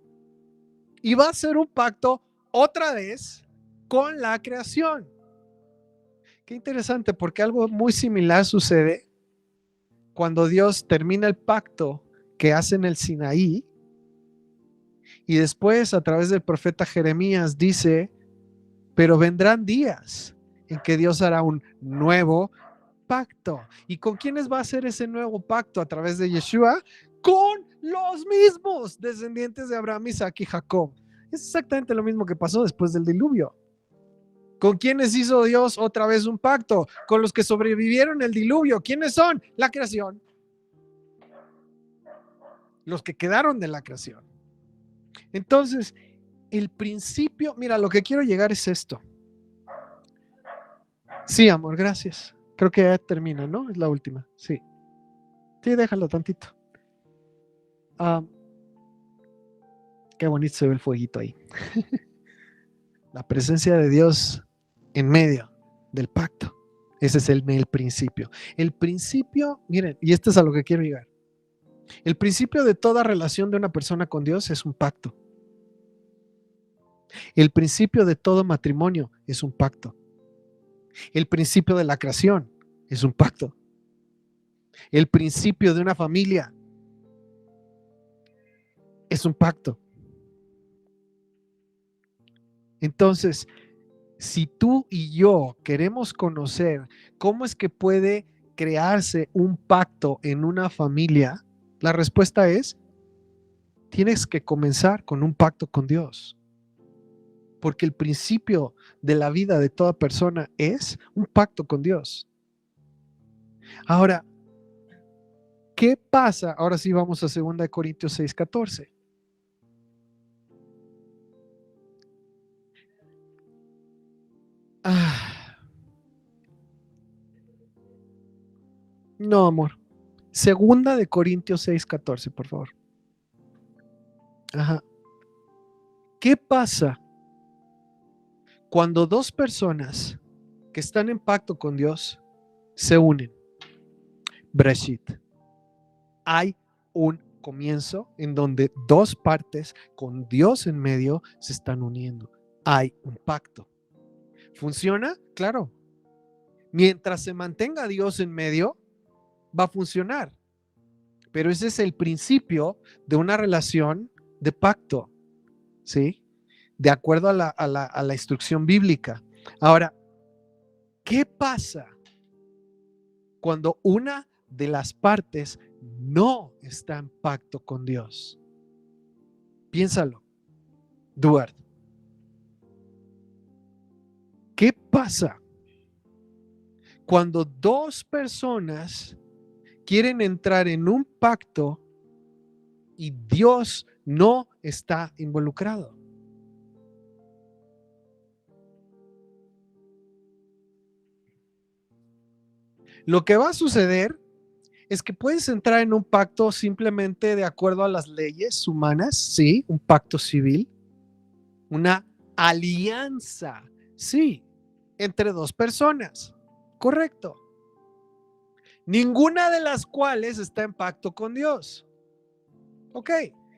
Speaker 1: Y va a hacer un pacto otra vez con la creación. Qué interesante, porque algo muy similar sucede cuando Dios termina el pacto que hace en el Sinaí y después a través del profeta Jeremías dice, pero vendrán días en que Dios hará un nuevo pacto. ¿Y con quiénes va a hacer ese nuevo pacto? A través de Yeshua, con los mismos descendientes de Abraham, Isaac y Jacob. Es exactamente lo mismo que pasó después del diluvio. ¿Con quiénes hizo Dios otra vez un pacto? Con los que sobrevivieron el diluvio. ¿Quiénes son? La creación. Los que quedaron de la creación. Entonces, el principio, mira, lo que quiero llegar es esto. Sí, amor, gracias. Creo que ya termina, ¿no? Es la última. Sí. Sí, déjalo tantito. Qué bonito se ve el fueguito ahí. La presencia de Dios en medio del pacto. Ese es el principio. El principio, miren, y esto es a lo que quiero llegar. El principio de toda relación de una persona con Dios es un pacto. El principio de todo matrimonio es un pacto. El principio de la creación es un pacto. El principio de una familia es un pacto. Entonces, si tú y yo queremos conocer cómo es que puede crearse un pacto en una familia, la respuesta es, tienes que comenzar con un pacto con Dios. Porque el principio de la vida de toda persona es un pacto con Dios. Ahora, ¿qué pasa? Ahora sí vamos a 2 Corintios 6:14. No, amor. 2 Corintios 6:14, por favor. Ajá. ¿Qué pasa cuando dos personas que están en pacto con Dios se unen? Breshit. Hay un comienzo en donde dos partes con Dios en medio se están uniendo. Hay un pacto. ¿Funciona? Claro. Mientras se mantenga Dios en medio, va a funcionar. Pero ese es el principio de una relación de pacto, ¿sí? De acuerdo a la instrucción bíblica. Ahora, ¿qué pasa cuando una de las partes no está en pacto con Dios? Piénsalo, Duarte. ¿Qué pasa cuando dos personas quieren entrar en un pacto y Dios no está involucrado? Lo que va a suceder es que puedes entrar en un pacto simplemente de acuerdo a las leyes humanas, sí, un pacto civil, una alianza, sí, entre dos personas, correcto. Ninguna de las cuales está en pacto con Dios. Ok,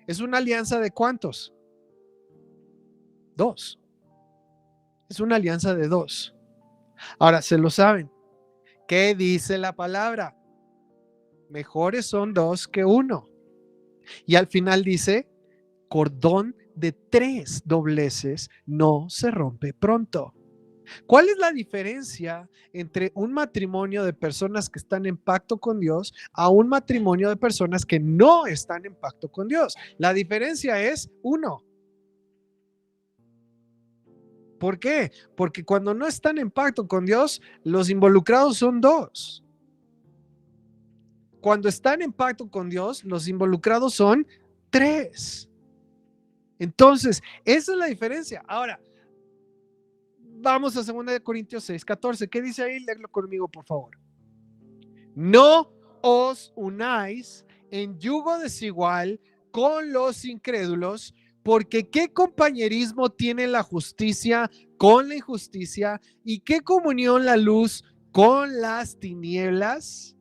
Speaker 1: ¿es una alianza de cuántos? Dos. Es una alianza de dos. Ahora, se lo saben. ¿Qué dice la palabra? Mejores son dos que uno. Y al final dice, cordón de 3 dobleces no se rompe pronto. ¿Cuál es la diferencia entre un matrimonio de personas que están en pacto con Dios a un matrimonio de personas que no están en pacto con Dios? La diferencia es uno. ¿Por qué? Porque cuando no están en pacto con Dios, los involucrados son dos. Cuando están en pacto con Dios, los involucrados son 3. Entonces, esa es la diferencia. Ahora, vamos a 2 Corintios 6:14. ¿Qué dice ahí? Léelo conmigo, por favor. No os unáis en yugo desigual con los incrédulos, porque ¿qué compañerismo tiene la justicia con la injusticia? ¿Y qué comunión la luz con las tinieblas?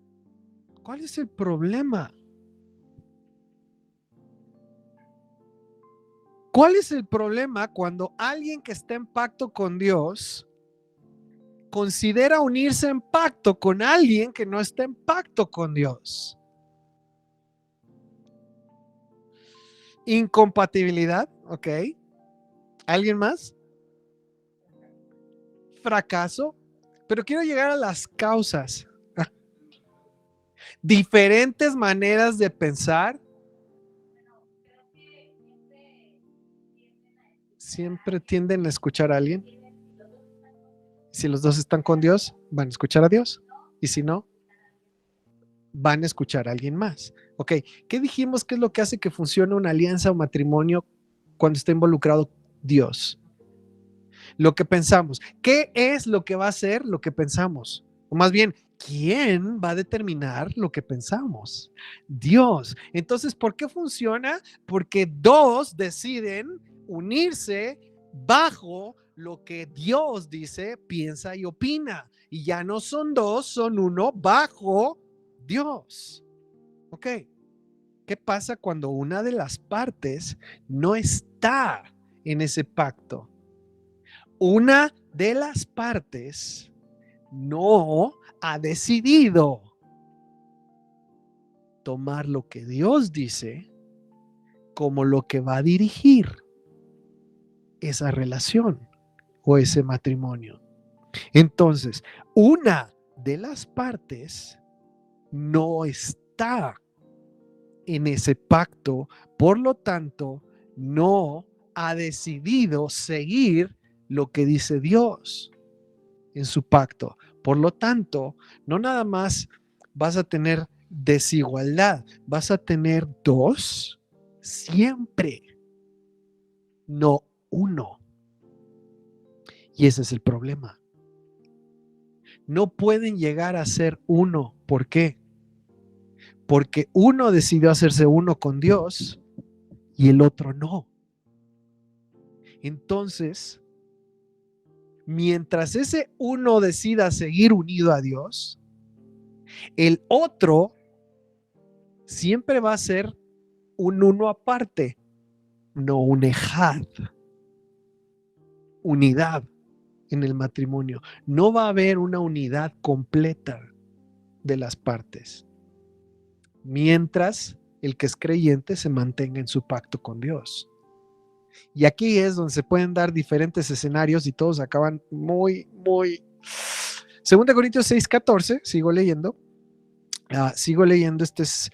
Speaker 1: ¿Cuál es el problema? ¿Cuál es el problema cuando alguien que está en pacto con Dios considera unirse en pacto con alguien que no está en pacto con Dios? Incompatibilidad, ok. ¿Alguien más? Fracaso. Pero quiero llegar a las causas. Diferentes maneras de pensar. Siempre tienden a escuchar a alguien. Si los dos están con Dios, van a escuchar a Dios. Y si no, van a escuchar a alguien más. Ok, ¿qué dijimos que es lo que hace que funcione una alianza o matrimonio cuando está involucrado Dios? Lo que pensamos. ¿Qué es lo que va a ser lo que pensamos? O más bien, ¿quién va a determinar lo que pensamos? Dios. Entonces, ¿por qué funciona? Porque dos deciden unirse bajo lo que Dios dice, piensa y opina. Y ya no son dos, son uno bajo Dios. Ok. ¿Qué pasa cuando una de las partes no está en ese pacto? Una de las partes no ha decidido. tomar lo que Dios dice como lo que va a dirigir esa relación o ese matrimonio. Entonces, una de las partes no está en ese pacto, por lo tanto, no ha decidido seguir lo que dice Dios en su pacto. Por lo tanto, no nada más vas a tener desigualdad, vas a tener dos siempre, no uno. Y ese es el problema. No pueden llegar a ser uno. ¿Por qué? Porque uno decidió hacerse uno con Dios y el otro no. Entonces, mientras ese uno decida seguir unido a Dios, el otro siempre va a ser un uno aparte, no un ejad, unidad en el matrimonio. No va a haber una unidad completa de las partes, mientras el que es creyente se mantenga en su pacto con Dios. Y aquí es donde se pueden dar diferentes escenarios y todos acaban muy. 2 Corintios 6:14, sigo leyendo. Este es,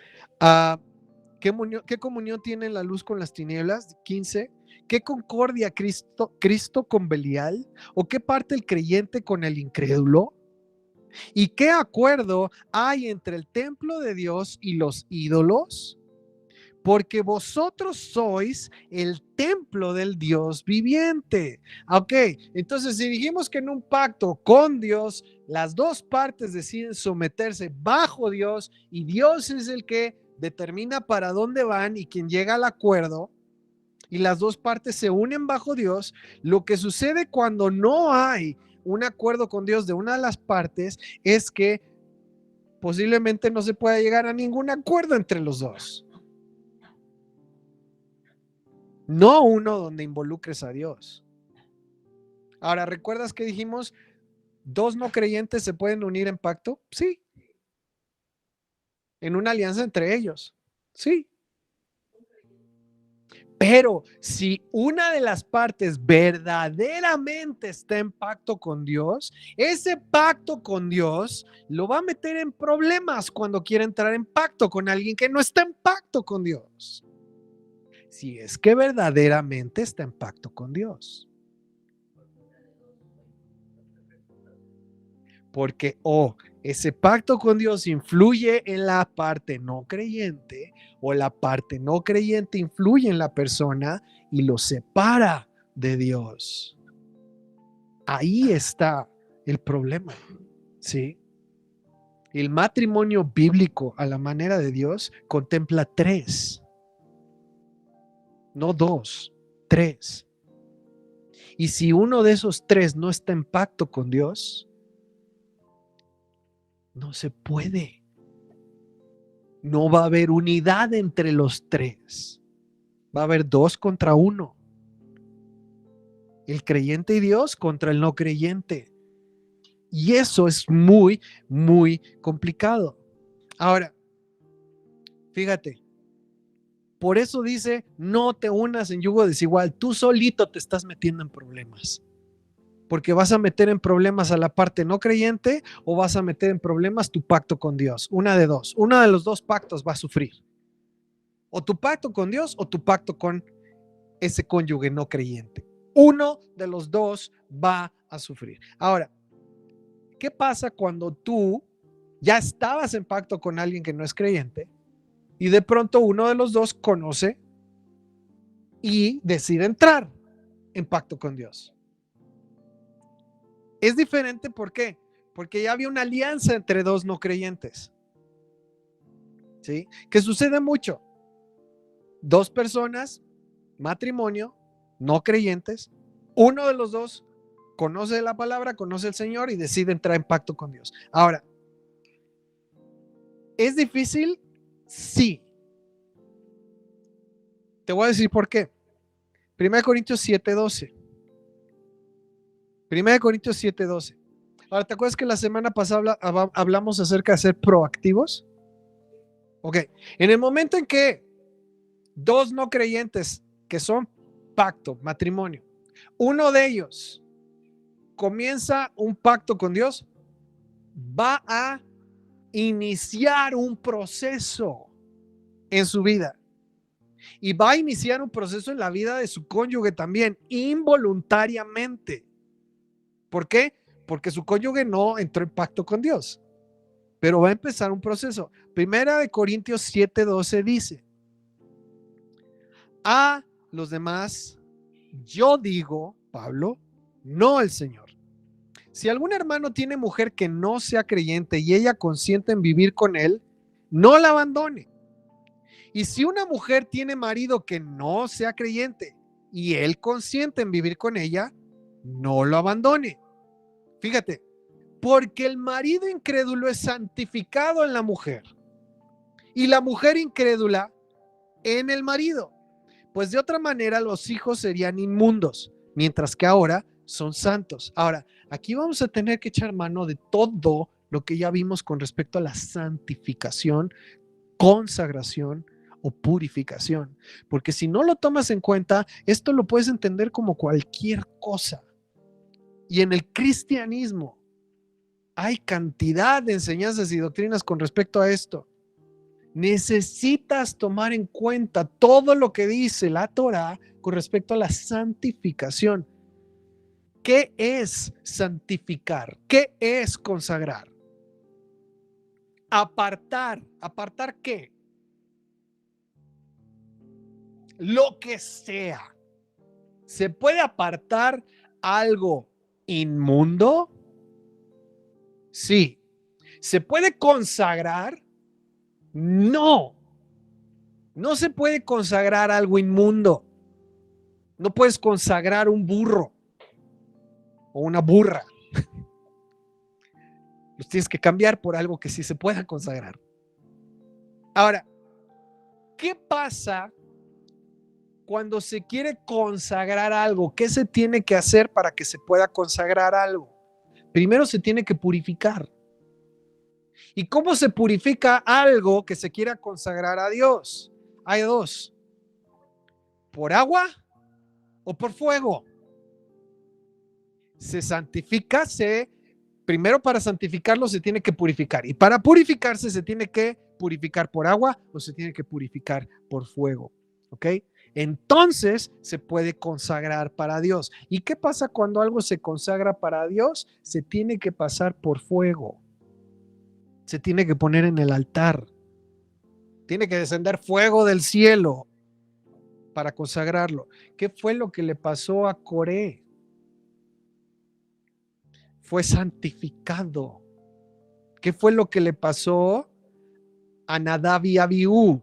Speaker 1: ¿qué comunión tiene la luz con las tinieblas? 15. ¿Qué concordia Cristo con Belial? ¿O qué parte el creyente con el incrédulo? ¿Y qué acuerdo hay entre el templo de Dios y los ídolos? Porque vosotros sois el templo del Dios viviente. Ok, entonces si dijimos que en un pacto con Dios, las dos partes deciden someterse bajo Dios y Dios es el que determina para dónde van y quien llega al acuerdo, y las dos partes se unen bajo Dios, lo que sucede cuando no hay un acuerdo con Dios de una de las partes es que posiblemente no se pueda llegar a ningún acuerdo entre los dos. No uno donde involucres a Dios. Ahora, ¿recuerdas que dijimos dos no creyentes se pueden unir en pacto? Sí. En una alianza entre ellos. Sí. Pero si una de las partes verdaderamente está en pacto con Dios, ese pacto con Dios lo va a meter en problemas cuando quiera entrar en pacto con alguien que no está en pacto con Dios. Si es que verdaderamente está en pacto con Dios. Porque ese pacto con Dios influye en la parte no creyente o la parte no creyente influye en la persona y lo separa de Dios. Ahí está el problema, ¿sí? El matrimonio bíblico a la manera de Dios contempla 3, no 2, 3. Y si uno de esos 3 no está en pacto con Dios, no se puede. No va a haber unidad entre los 3. Va a haber 2 contra 1. El creyente y Dios contra el no creyente. Y eso es muy complicado. Ahora, fíjate, por eso dice, no te unas en yugo desigual. Tú solito te estás metiendo en problemas. Porque vas a meter en problemas a la parte no creyente o vas a meter en problemas tu pacto con Dios. Una de dos. Uno de los dos pactos va a sufrir. O tu pacto con Dios o tu pacto con ese cónyuge no creyente. Uno de los dos va a sufrir. Ahora, ¿qué pasa cuando tú ya estabas en pacto con alguien que no es creyente y de pronto uno de los dos conoce y decide entrar en pacto con Dios? Es diferente, ¿por qué? Porque ya había una alianza entre dos no creyentes. ¿Sí? Que sucede mucho. 2 personas, matrimonio, no creyentes, uno de los dos conoce la palabra, conoce al Señor y decide entrar en pacto con Dios. Ahora, ¿es difícil? Sí. Te voy a decir por qué. 1 Corintios 7:12. 1 Corintios 7:12. Ahora, ¿te acuerdas que la semana pasada hablamos acerca de ser proactivos? Ok, en el momento en que dos no creyentes que son pacto, matrimonio, uno de ellos comienza un pacto con Dios, va a iniciar un proceso en su vida y va a iniciar un proceso en la vida de su cónyuge también, involuntariamente. ¿Por qué? Porque su cónyuge no entró en pacto con Dios, pero va a empezar un proceso. Primera de Corintios 7:12 dice: a los demás yo digo, Pablo, no el Señor. Si algún hermano tiene mujer que no sea creyente y ella consiente en vivir con él, no la abandone. Y si una mujer tiene marido que no sea creyente y él consiente en vivir con ella, no lo abandone. Fíjate, porque el marido incrédulo es santificado en la mujer y la mujer incrédula en el marido. Pues de otra manera los hijos serían inmundos, mientras que ahora son santos. Ahora, aquí vamos a tener que echar mano de todo lo que ya vimos con respecto a la santificación, consagración o purificación. Porque si no lo tomas en cuenta, esto lo puedes entender como cualquier cosa. Y en el cristianismo hay cantidad de enseñanzas y doctrinas con respecto a esto. Necesitas tomar en cuenta todo lo que dice la Torá con respecto a la santificación. ¿Qué es santificar? ¿Qué es consagrar? Apartar. ¿Apartar qué? Lo que sea. ¿Se puede apartar algo inmundo? Sí. ¿Se puede consagrar? No. No se puede consagrar algo inmundo. No puedes consagrar un burro o una burra. Los tienes que cambiar por algo que sí se pueda consagrar. Ahora, ¿qué pasa cuando se quiere consagrar algo? ¿Qué se tiene que hacer para que se pueda consagrar algo? Primero se tiene que purificar. ¿Y cómo se purifica algo que se quiera consagrar a Dios? Hay dos: por agua o por fuego. Se santifica, primero para santificarlo se tiene que purificar, y para purificarse se tiene que purificar por agua o se tiene que purificar por fuego. ¿Ok? Entonces se puede consagrar para Dios. ¿Y qué pasa cuando algo se consagra para Dios? Se tiene que pasar por fuego. Se tiene que poner en el altar. Tiene que descender fuego del cielo para consagrarlo. ¿Qué fue lo que le pasó a Coré? Fue santificado. ¿Qué fue lo que le pasó a Nadab y Abiú?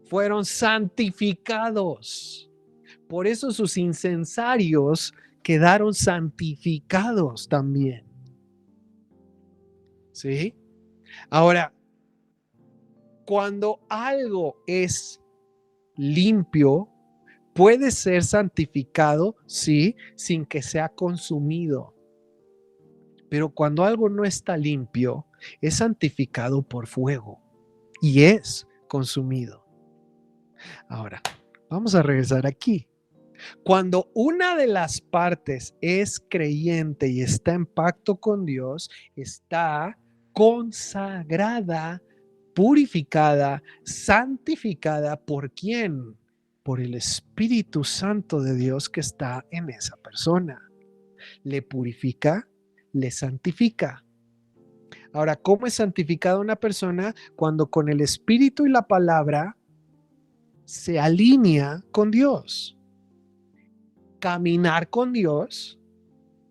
Speaker 1: Fueron santificados. Por eso sus incensarios quedaron santificados también. ¿Sí? Ahora, cuando algo es limpio, puede ser santificado, sí, sin que sea consumido. Pero cuando algo no está limpio, es santificado por fuego y es consumido. Ahora, vamos a regresar aquí. Cuando una de las partes es creyente y está en pacto con Dios, está consagrada, purificada, santificada. ¿Por quién? Por el Espíritu Santo de Dios que está en esa persona. Le purifica, le santifica. Ahora, ¿cómo es santificada una persona? Cuando con el Espíritu y la palabra se alinea con Dios. Caminar con Dios,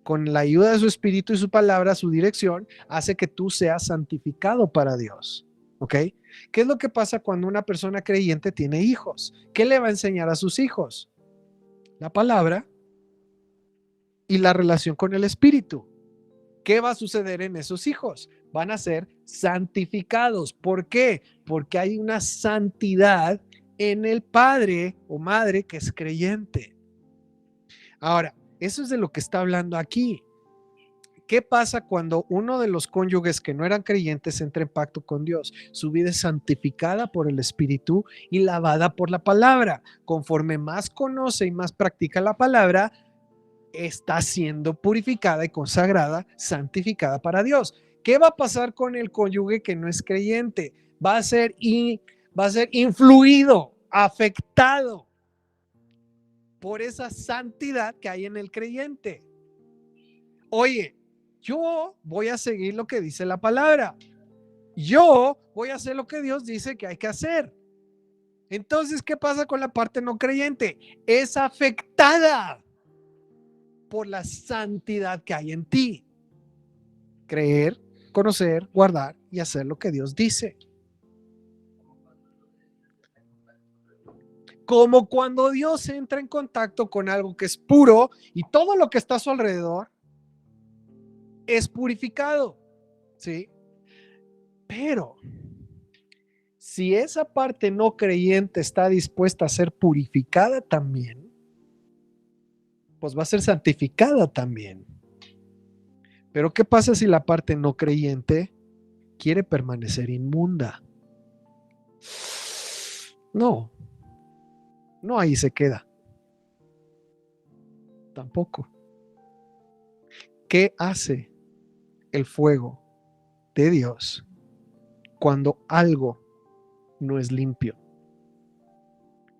Speaker 1: con la ayuda de su Espíritu y su palabra, su dirección, hace que tú seas santificado para Dios. ¿Ok? ¿Qué es lo que pasa cuando una persona creyente tiene hijos? ¿Qué le va a enseñar a sus hijos? La palabra y la relación con el Espíritu. ¿Qué va a suceder en esos hijos? Van a ser santificados. ¿Por qué? Porque hay una santidad en el padre o madre que es creyente. Ahora, eso es de lo que está hablando aquí. ¿Qué pasa cuando uno de los cónyuges que no eran creyentes entra en pacto con Dios? Su vida es santificada por el Espíritu y lavada por la palabra. Conforme más conoce y más practica la palabra, está siendo purificada y consagrada, santificada para Dios. ¿Qué va a pasar con el cónyuge que no es creyente? Va a ser influido, afectado por esa santidad que hay en el creyente. Oye, yo voy a seguir lo que dice la palabra. Yo voy a hacer lo que Dios dice que hay que hacer. Entonces, ¿qué pasa con la parte no creyente? Es afectada por la santidad que hay en ti. Creer, conocer, guardar y hacer lo que Dios dice. Como cuando Dios entra en contacto con algo que es puro y todo lo que está a su alrededor es purificado, ¿sí? Pero si esa parte no creyente está dispuesta a ser purificada también, pues va a ser santificada también. Pero ¿qué pasa si la parte no creyente quiere permanecer inmunda? No ahí se queda. Tampoco. ¿Qué hace el fuego de Dios cuando algo no es limpio?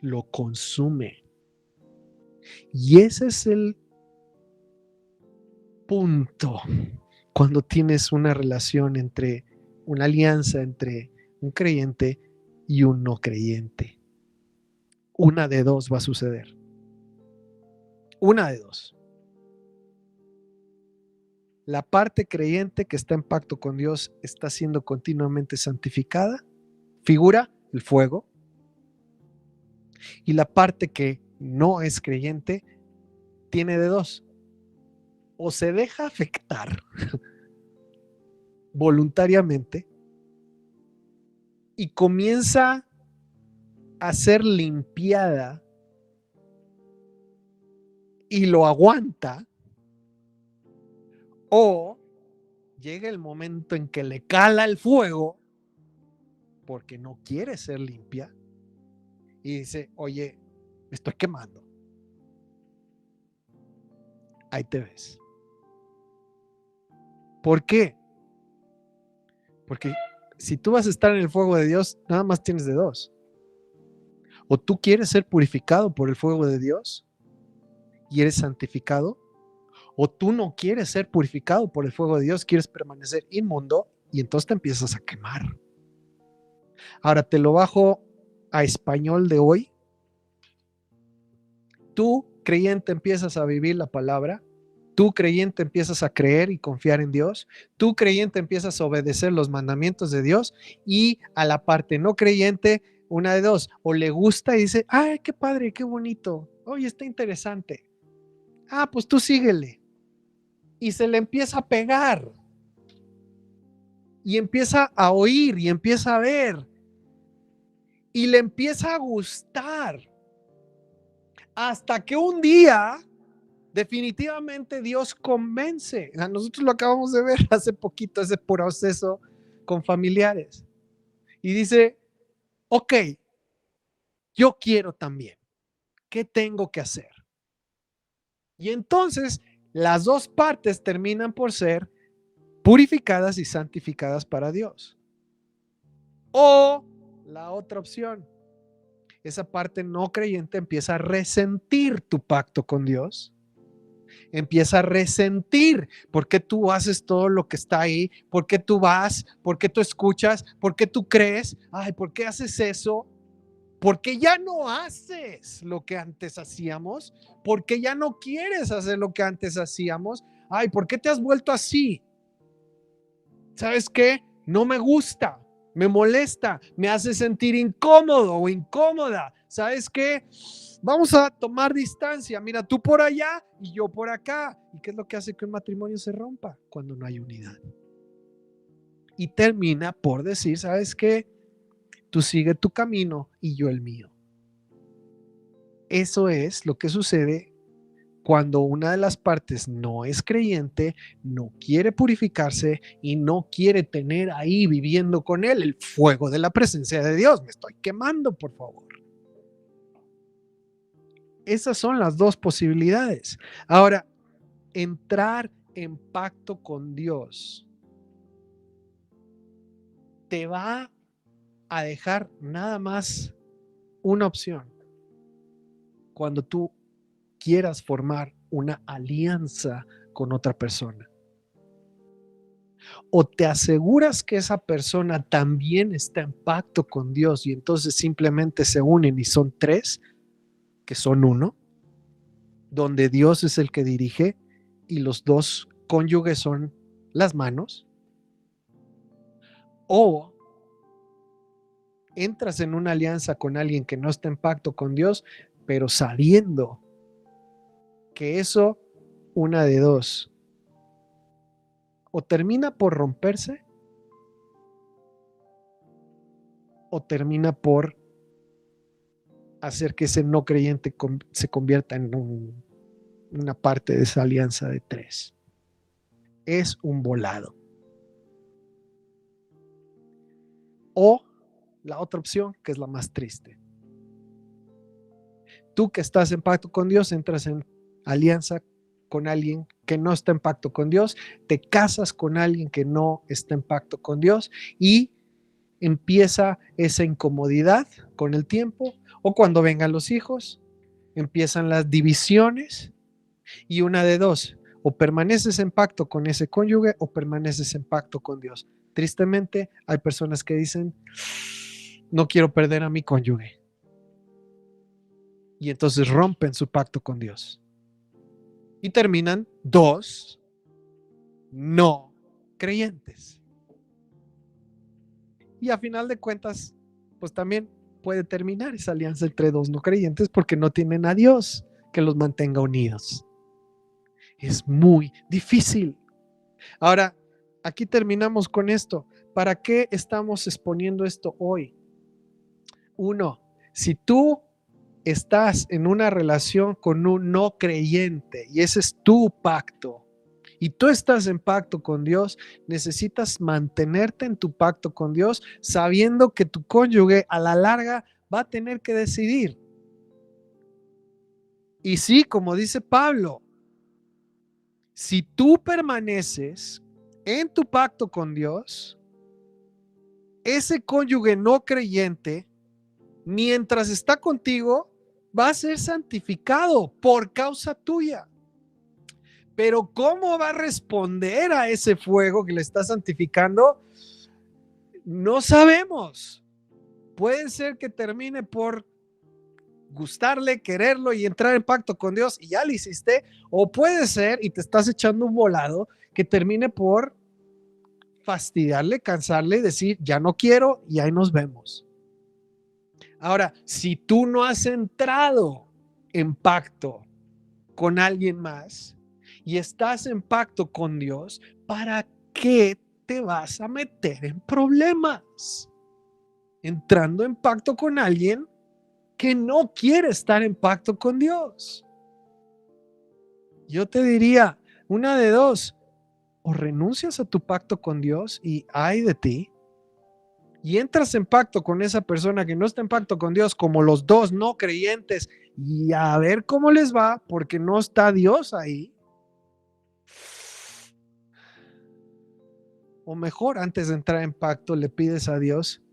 Speaker 1: Lo consume. Y ese es el punto cuando tienes una relación una alianza entre un creyente y un no creyente. Una de dos va a suceder. Una de dos. La parte creyente que está en pacto con Dios está siendo continuamente santificada, figura el fuego, y la parte que no es creyente tiene de dos: o se deja afectar voluntariamente y comienza a ser limpiada y lo aguanta, o llega el momento en que le cala el fuego porque no quiere ser limpia y dice: oye, me estoy quemando. Ahí te ves. ¿Por qué? Porque si tú vas a estar en el fuego de Dios, nada más tienes de dos: o tú quieres ser purificado por el fuego de Dios y eres santificado, o tú no quieres ser purificado por el fuego de Dios, quieres permanecer inmundo y entonces te empiezas a quemar. Ahora te lo bajo a español de hoy. Tú, creyente, empiezas a vivir la palabra. Tú, creyente, empiezas a creer y confiar en Dios. Tú, creyente, empiezas a obedecer los mandamientos de Dios. Y a la parte no creyente, una de dos: o le gusta y dice: ay, qué padre, qué bonito, oye, está interesante. Ah, pues tú síguele. Y se le empieza a pegar. Y empieza a oír y empieza a ver. Y le empieza a gustar. Hasta que un día definitivamente Dios convence. A nosotros lo acabamos de ver hace poquito, ese proceso con familiares. Y dice: ok, yo quiero también. ¿Qué tengo que hacer? Y entonces las dos partes terminan por ser purificadas y santificadas para Dios. O la otra opción: esa parte no creyente empieza a resentir tu pacto con Dios. Empieza a resentir por qué tú haces todo lo que está ahí, por qué tú vas, por qué tú escuchas, por qué tú crees, ay, por qué haces eso, por qué ya no haces lo que antes hacíamos, por qué ya no quieres hacer lo que antes hacíamos, ay, por qué te has vuelto así. ¿Sabes qué? No me gusta, me molesta, me hace sentir incómodo o incómoda. ¿Sabes qué? Vamos a tomar distancia. Mira, tú por allá y yo por acá. ¿Y qué es lo que hace que un matrimonio se rompa? Cuando no hay unidad. Y termina por decir: ¿sabes qué? Tú sigue tu camino y yo el mío. Eso es lo que sucede cuando una de las partes no es creyente, no quiere purificarse y no quiere tener ahí viviendo con él el fuego de la presencia de Dios. Me estoy quemando, por favor. Esas son las dos posibilidades. Ahora, entrar en pacto con Dios te va a dejar nada más una opción. Cuando tú quieras formar una alianza con otra persona. O te aseguras que esa persona también está en pacto con Dios y entonces simplemente se unen y son tres, que son uno, donde Dios es el que dirige y los dos cónyuges son las manos. O entras en una alianza con alguien que no está en pacto con Dios, pero sabiendo que eso, una de dos, o termina por romperse o termina por hacer que ese no creyente se convierta en una parte de esa alianza de tres. Es un volado. O la otra opción, que es la más triste. Tú que estás en pacto con Dios, entras en alianza con alguien que no está en pacto con Dios, te casas con alguien que no está en pacto con Dios y empieza esa incomodidad con el tiempo, o cuando vengan los hijos, empiezan las divisiones y una de dos, o permaneces en pacto con ese cónyuge o permaneces en pacto con Dios. Tristemente, hay personas que dicen, no quiero perder a mi cónyuge. Y entonces rompen su pacto con Dios. Y terminan dos no creyentes. Y a final de cuentas, pues también puede terminar esa alianza entre dos no creyentes porque no tienen a Dios que los mantenga unidos. Es muy difícil. Ahora, aquí terminamos con esto. ¿Para qué estamos exponiendo esto hoy? Uno, si tú estás en una relación con un no creyente y ese es tu pacto y tú estás en pacto con Dios, necesitas mantenerte en tu pacto con Dios sabiendo que tu cónyuge a la larga va a tener que decidir. Y sí, como dice Pablo, si tú permaneces en tu pacto con Dios, ese cónyuge no creyente, mientras está contigo, va a ser santificado por causa tuya. Pero ¿cómo va a responder a ese fuego que le está santificando? No sabemos. Puede ser que termine por gustarle, quererlo y entrar en pacto con Dios y ya lo hiciste, o puede ser, y te estás echando un volado, que termine por fastidiarle, cansarle y decir, ya no quiero y ahí nos vemos. Ahora, si tú no has entrado en pacto con alguien más y estás en pacto con Dios, ¿para qué te vas a meter en problemas? Entrando en pacto con alguien que no quiere estar en pacto con Dios. Yo te diría, una de dos, o renuncias a tu pacto con Dios y ay de ti, y entras en pacto con esa persona que no está en pacto con Dios, como los dos no creyentes, y a ver cómo les va, porque no está Dios ahí. O mejor, antes de entrar en pacto, le pides a Dios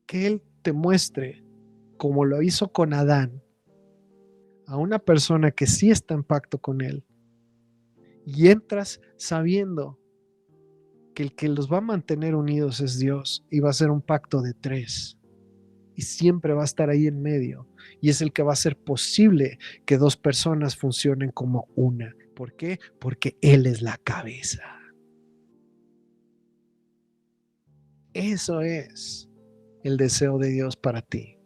Speaker 1: que Él te muestre, como lo hizo con Adán, a una persona que sí está en pacto con Él. Y entras sabiendo que el que los va a mantener unidos es Dios y va a ser un pacto de tres. Y siempre va a estar ahí en medio. Y es el que va a hacer posible que dos personas funcionen como una. ¿Por qué? Porque Él es la cabeza. Eso es el deseo de Dios para ti.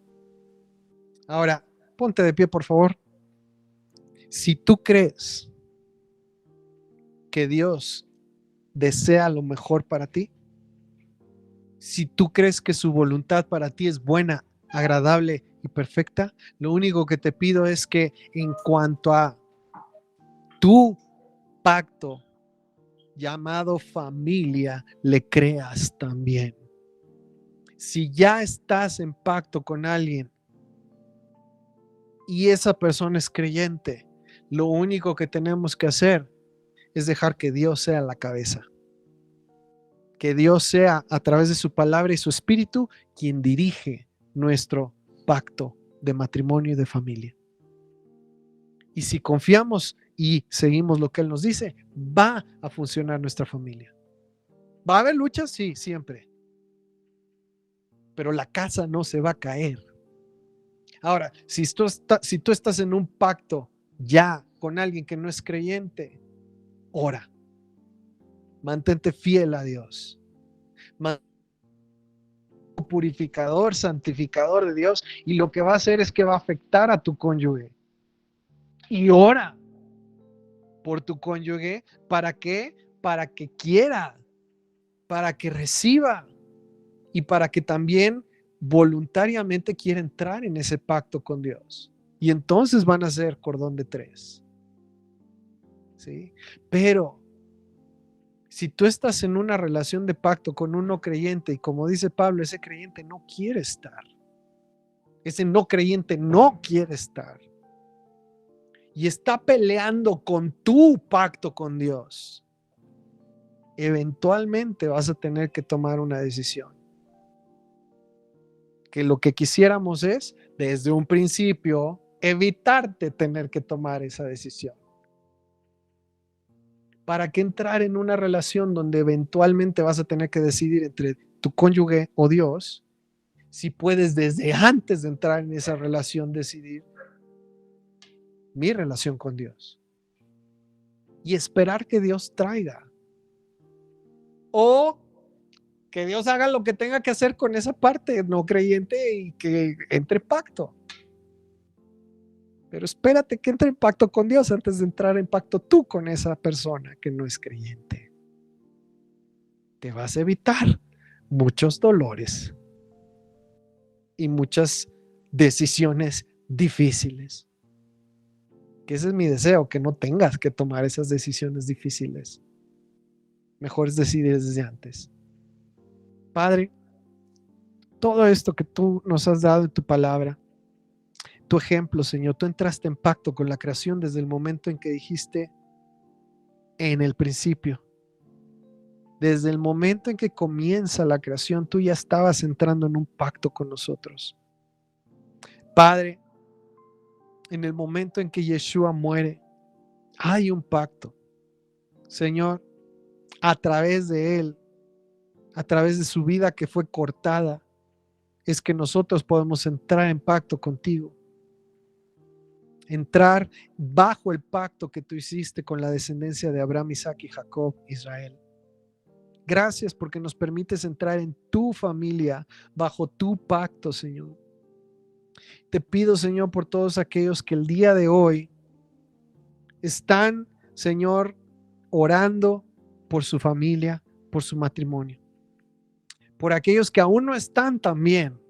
Speaker 1: Ahora, ponte de pie, por favor. Si tú crees que Dios desea lo mejor para ti, si tú crees que su voluntad para ti es buena, agradable y perfecta. Lo único que te pido es que en cuanto a tu pacto llamado familia, le creas también. Si ya estás en pacto con alguien y esa persona es creyente, lo único que tenemos que hacer es dejar que Dios sea la cabeza. Que Dios sea, a través de su palabra y su espíritu, quien dirige nuestro pacto de matrimonio y de familia. Y si confiamos y seguimos lo que Él nos dice, va a funcionar nuestra familia. ¿Va a haber luchas? Sí, siempre. Pero la casa no se va a caer. Ahora, si tú estás en un pacto ya con alguien que no es creyente, ora. Mantente fiel a Dios. Purificador, santificador de Dios, y lo que va a hacer es que va a afectar a tu cónyuge. Y ora por tu cónyuge. ¿Para qué? Para que quiera, para que reciba y para que también voluntariamente quiera entrar en ese pacto con Dios. Y entonces van a ser cordón de tres. ¿Sí? Pero si tú estás en una relación de pacto con un no creyente y como dice Pablo, ese creyente no quiere estar. Ese no creyente no quiere estar. Y está peleando con tu pacto con Dios. Eventualmente vas a tener que tomar una decisión. Que lo que quisiéramos es, desde un principio, evitarte tener que tomar esa decisión. ¿Para qué entrar en una relación donde eventualmente vas a tener que decidir entre tu cónyuge o Dios, si puedes desde antes de entrar en esa relación decidir mi relación con Dios y esperar que Dios traiga o que Dios haga lo que tenga que hacer con esa parte no creyente y que entre pacto? Pero espérate que entre en pacto con Dios antes de entrar en pacto tú con esa persona que no es creyente. Te vas a evitar muchos dolores y muchas decisiones difíciles. Que ese es mi deseo, que no tengas que tomar esas decisiones difíciles. Mejor es decidir desde antes. Padre, todo esto que tú nos has dado en tu palabra, tu ejemplo, Señor, tú entraste en pacto con la creación desde el momento en que dijiste en el principio. Desde el momento en que comienza la creación, tú ya estabas entrando en un pacto con nosotros. Padre, en el momento en que Yeshua muere, hay un pacto. Señor, a través de él, a través de su vida que fue cortada, es que nosotros podemos entrar en pacto contigo. Entrar bajo el pacto que tú hiciste con la descendencia de Abraham, Isaac y Jacob, Israel. Gracias porque nos permites entrar en tu familia, bajo tu pacto, Señor. Te pido, Señor, por todos aquellos que el día de hoy están, Señor, orando por su familia, por su matrimonio. Por aquellos que aún no están también,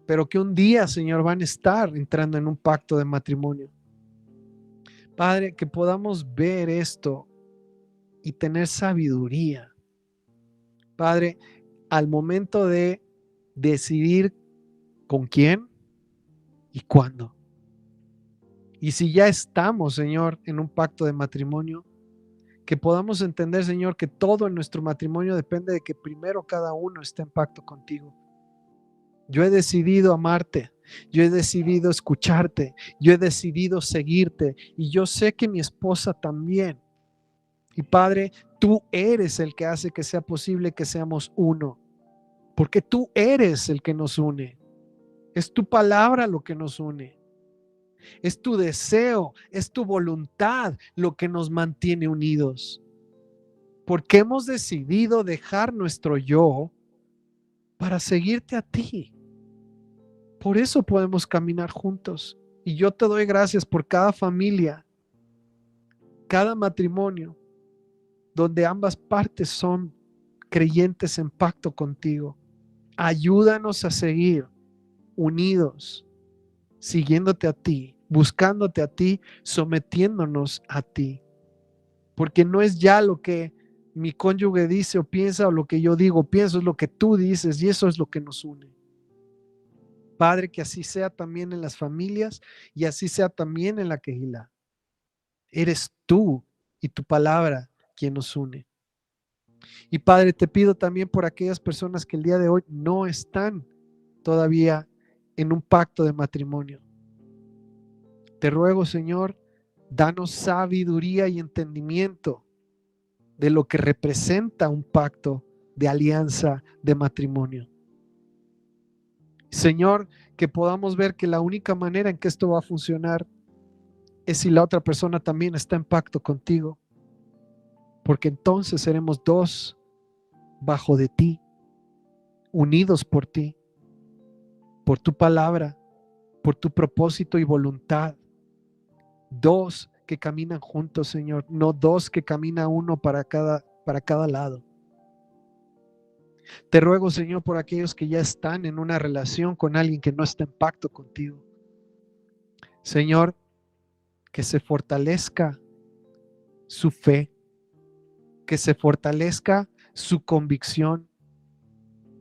Speaker 1: pero que un día, Señor, van a estar entrando en un pacto de matrimonio. Padre, que podamos ver esto y tener sabiduría. Padre, al momento de decidir con quién y cuándo. Y si ya estamos, Señor, en un pacto de matrimonio, que podamos entender, Señor, que todo en nuestro matrimonio depende de que primero cada uno esté en pacto contigo. Yo he decidido amarte, yo he decidido escucharte, yo he decidido seguirte y yo sé que mi esposa también. Y Padre, tú eres el que hace que sea posible que seamos uno, porque tú eres el que nos une. Es tu palabra lo que nos une. Es tu deseo, es tu voluntad lo que nos mantiene unidos. Porque hemos decidido dejar nuestro yo para seguirte a ti. Por eso podemos caminar juntos. Y yo te doy gracias por cada familia, cada matrimonio, donde ambas partes son creyentes en pacto contigo. Ayúdanos a seguir unidos, siguiéndote a ti, buscándote a ti, sometiéndonos a ti. Porque no es ya lo que mi cónyuge dice o piensa o lo que yo digo, pienso, es lo que tú dices y eso es lo que nos une. Padre, que así sea también en las familias y así sea también en la Kehilá. Eres tú y tu palabra quien nos une. Y Padre, te pido también por aquellas personas que el día de hoy no están todavía en un pacto de matrimonio. Te ruego, Señor, danos sabiduría y entendimiento de lo que representa un pacto de alianza de matrimonio. Señor, que podamos ver que la única manera en que esto va a funcionar es si la otra persona también está en pacto contigo, porque entonces seremos dos bajo de ti, unidos por ti, por tu palabra, por tu propósito y voluntad. Dos que caminan juntos, Señor, no dos que camina uno para cada lado. Te ruego, Señor, por aquellos que ya están en una relación con alguien que no está en pacto contigo. Señor, que se fortalezca su fe, que se fortalezca su convicción,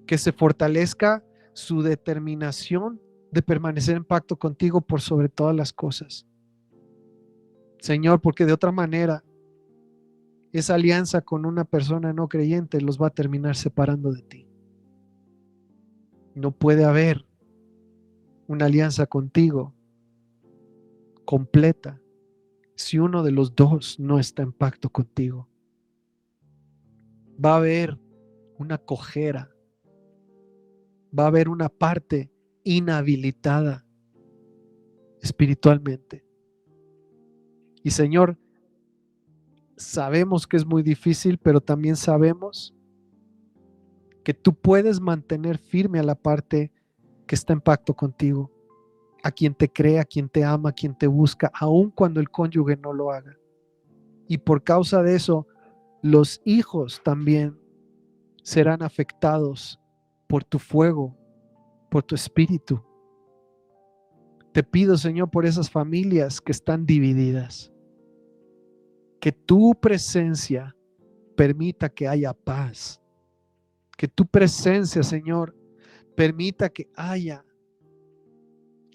Speaker 1: que se fortalezca su determinación de permanecer en pacto contigo por sobre todas las cosas. Señor, porque de otra manera esa alianza con una persona no creyente los va a terminar separando de ti. No puede haber una alianza contigo completa si uno de los dos no está en pacto contigo. Va a haber una cojera, va a haber una parte inhabilitada espiritualmente. Y Señor, sabemos que es muy difícil, pero también sabemos que tú puedes mantener firme a la parte que está en pacto contigo, a quien te cree, a quien te ama, a quien te busca, aun cuando el cónyuge no lo haga. Y por causa de eso, los hijos también serán afectados por tu fuego, por tu espíritu. Te pido, Señor, por esas familias que están divididas, que tu presencia permita que haya paz, que tu presencia, Señor, permita que haya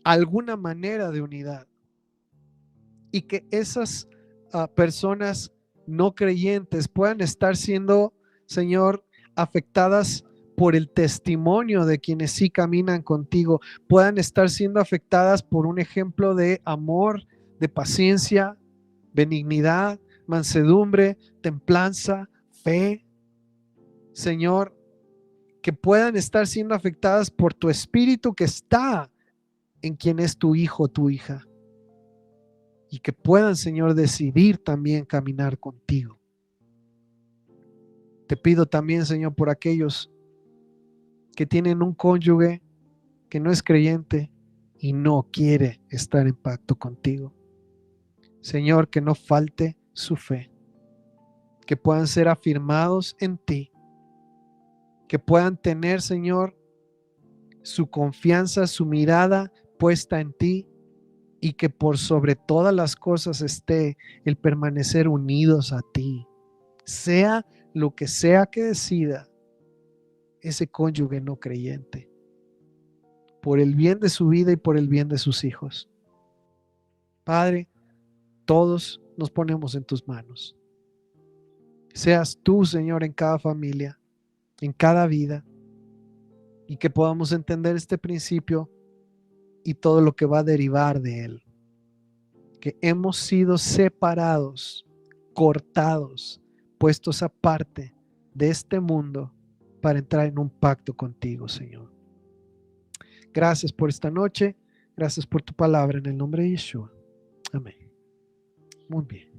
Speaker 1: alguna manera de unidad y que esas personas no creyentes puedan estar siendo, Señor, afectadas por el testimonio de quienes sí caminan contigo, puedan estar siendo afectadas por un ejemplo de amor, de paciencia, benignidad, mansedumbre, templanza, fe. Señor, que puedan estar siendo afectadas por tu espíritu que está en quien es tu hijo, tu hija. Y que puedan, Señor, decidir también caminar contigo. Te pido también, Señor, por aquellos que tienen un cónyuge que no es creyente y no quiere estar en pacto contigo. Señor, que no falte su fe, que puedan ser afirmados en ti, que puedan tener, Señor, su confianza, su mirada puesta en ti y que por sobre todas las cosas esté el permanecer unidos a ti, sea lo que sea que decida ese cónyuge no creyente, por el bien de su vida y por el bien de sus hijos. Padre, todos nos ponemos en tus manos. Seas tú, Señor, en cada familia, en cada vida, y que podamos entender este principio y todo lo que va a derivar de él. Que hemos sido separados, cortados, puestos aparte de este mundo para entrar en un pacto contigo, Señor. Gracias por esta noche. Gracias por tu palabra en el nombre de Yeshua. Amén. Muy bien.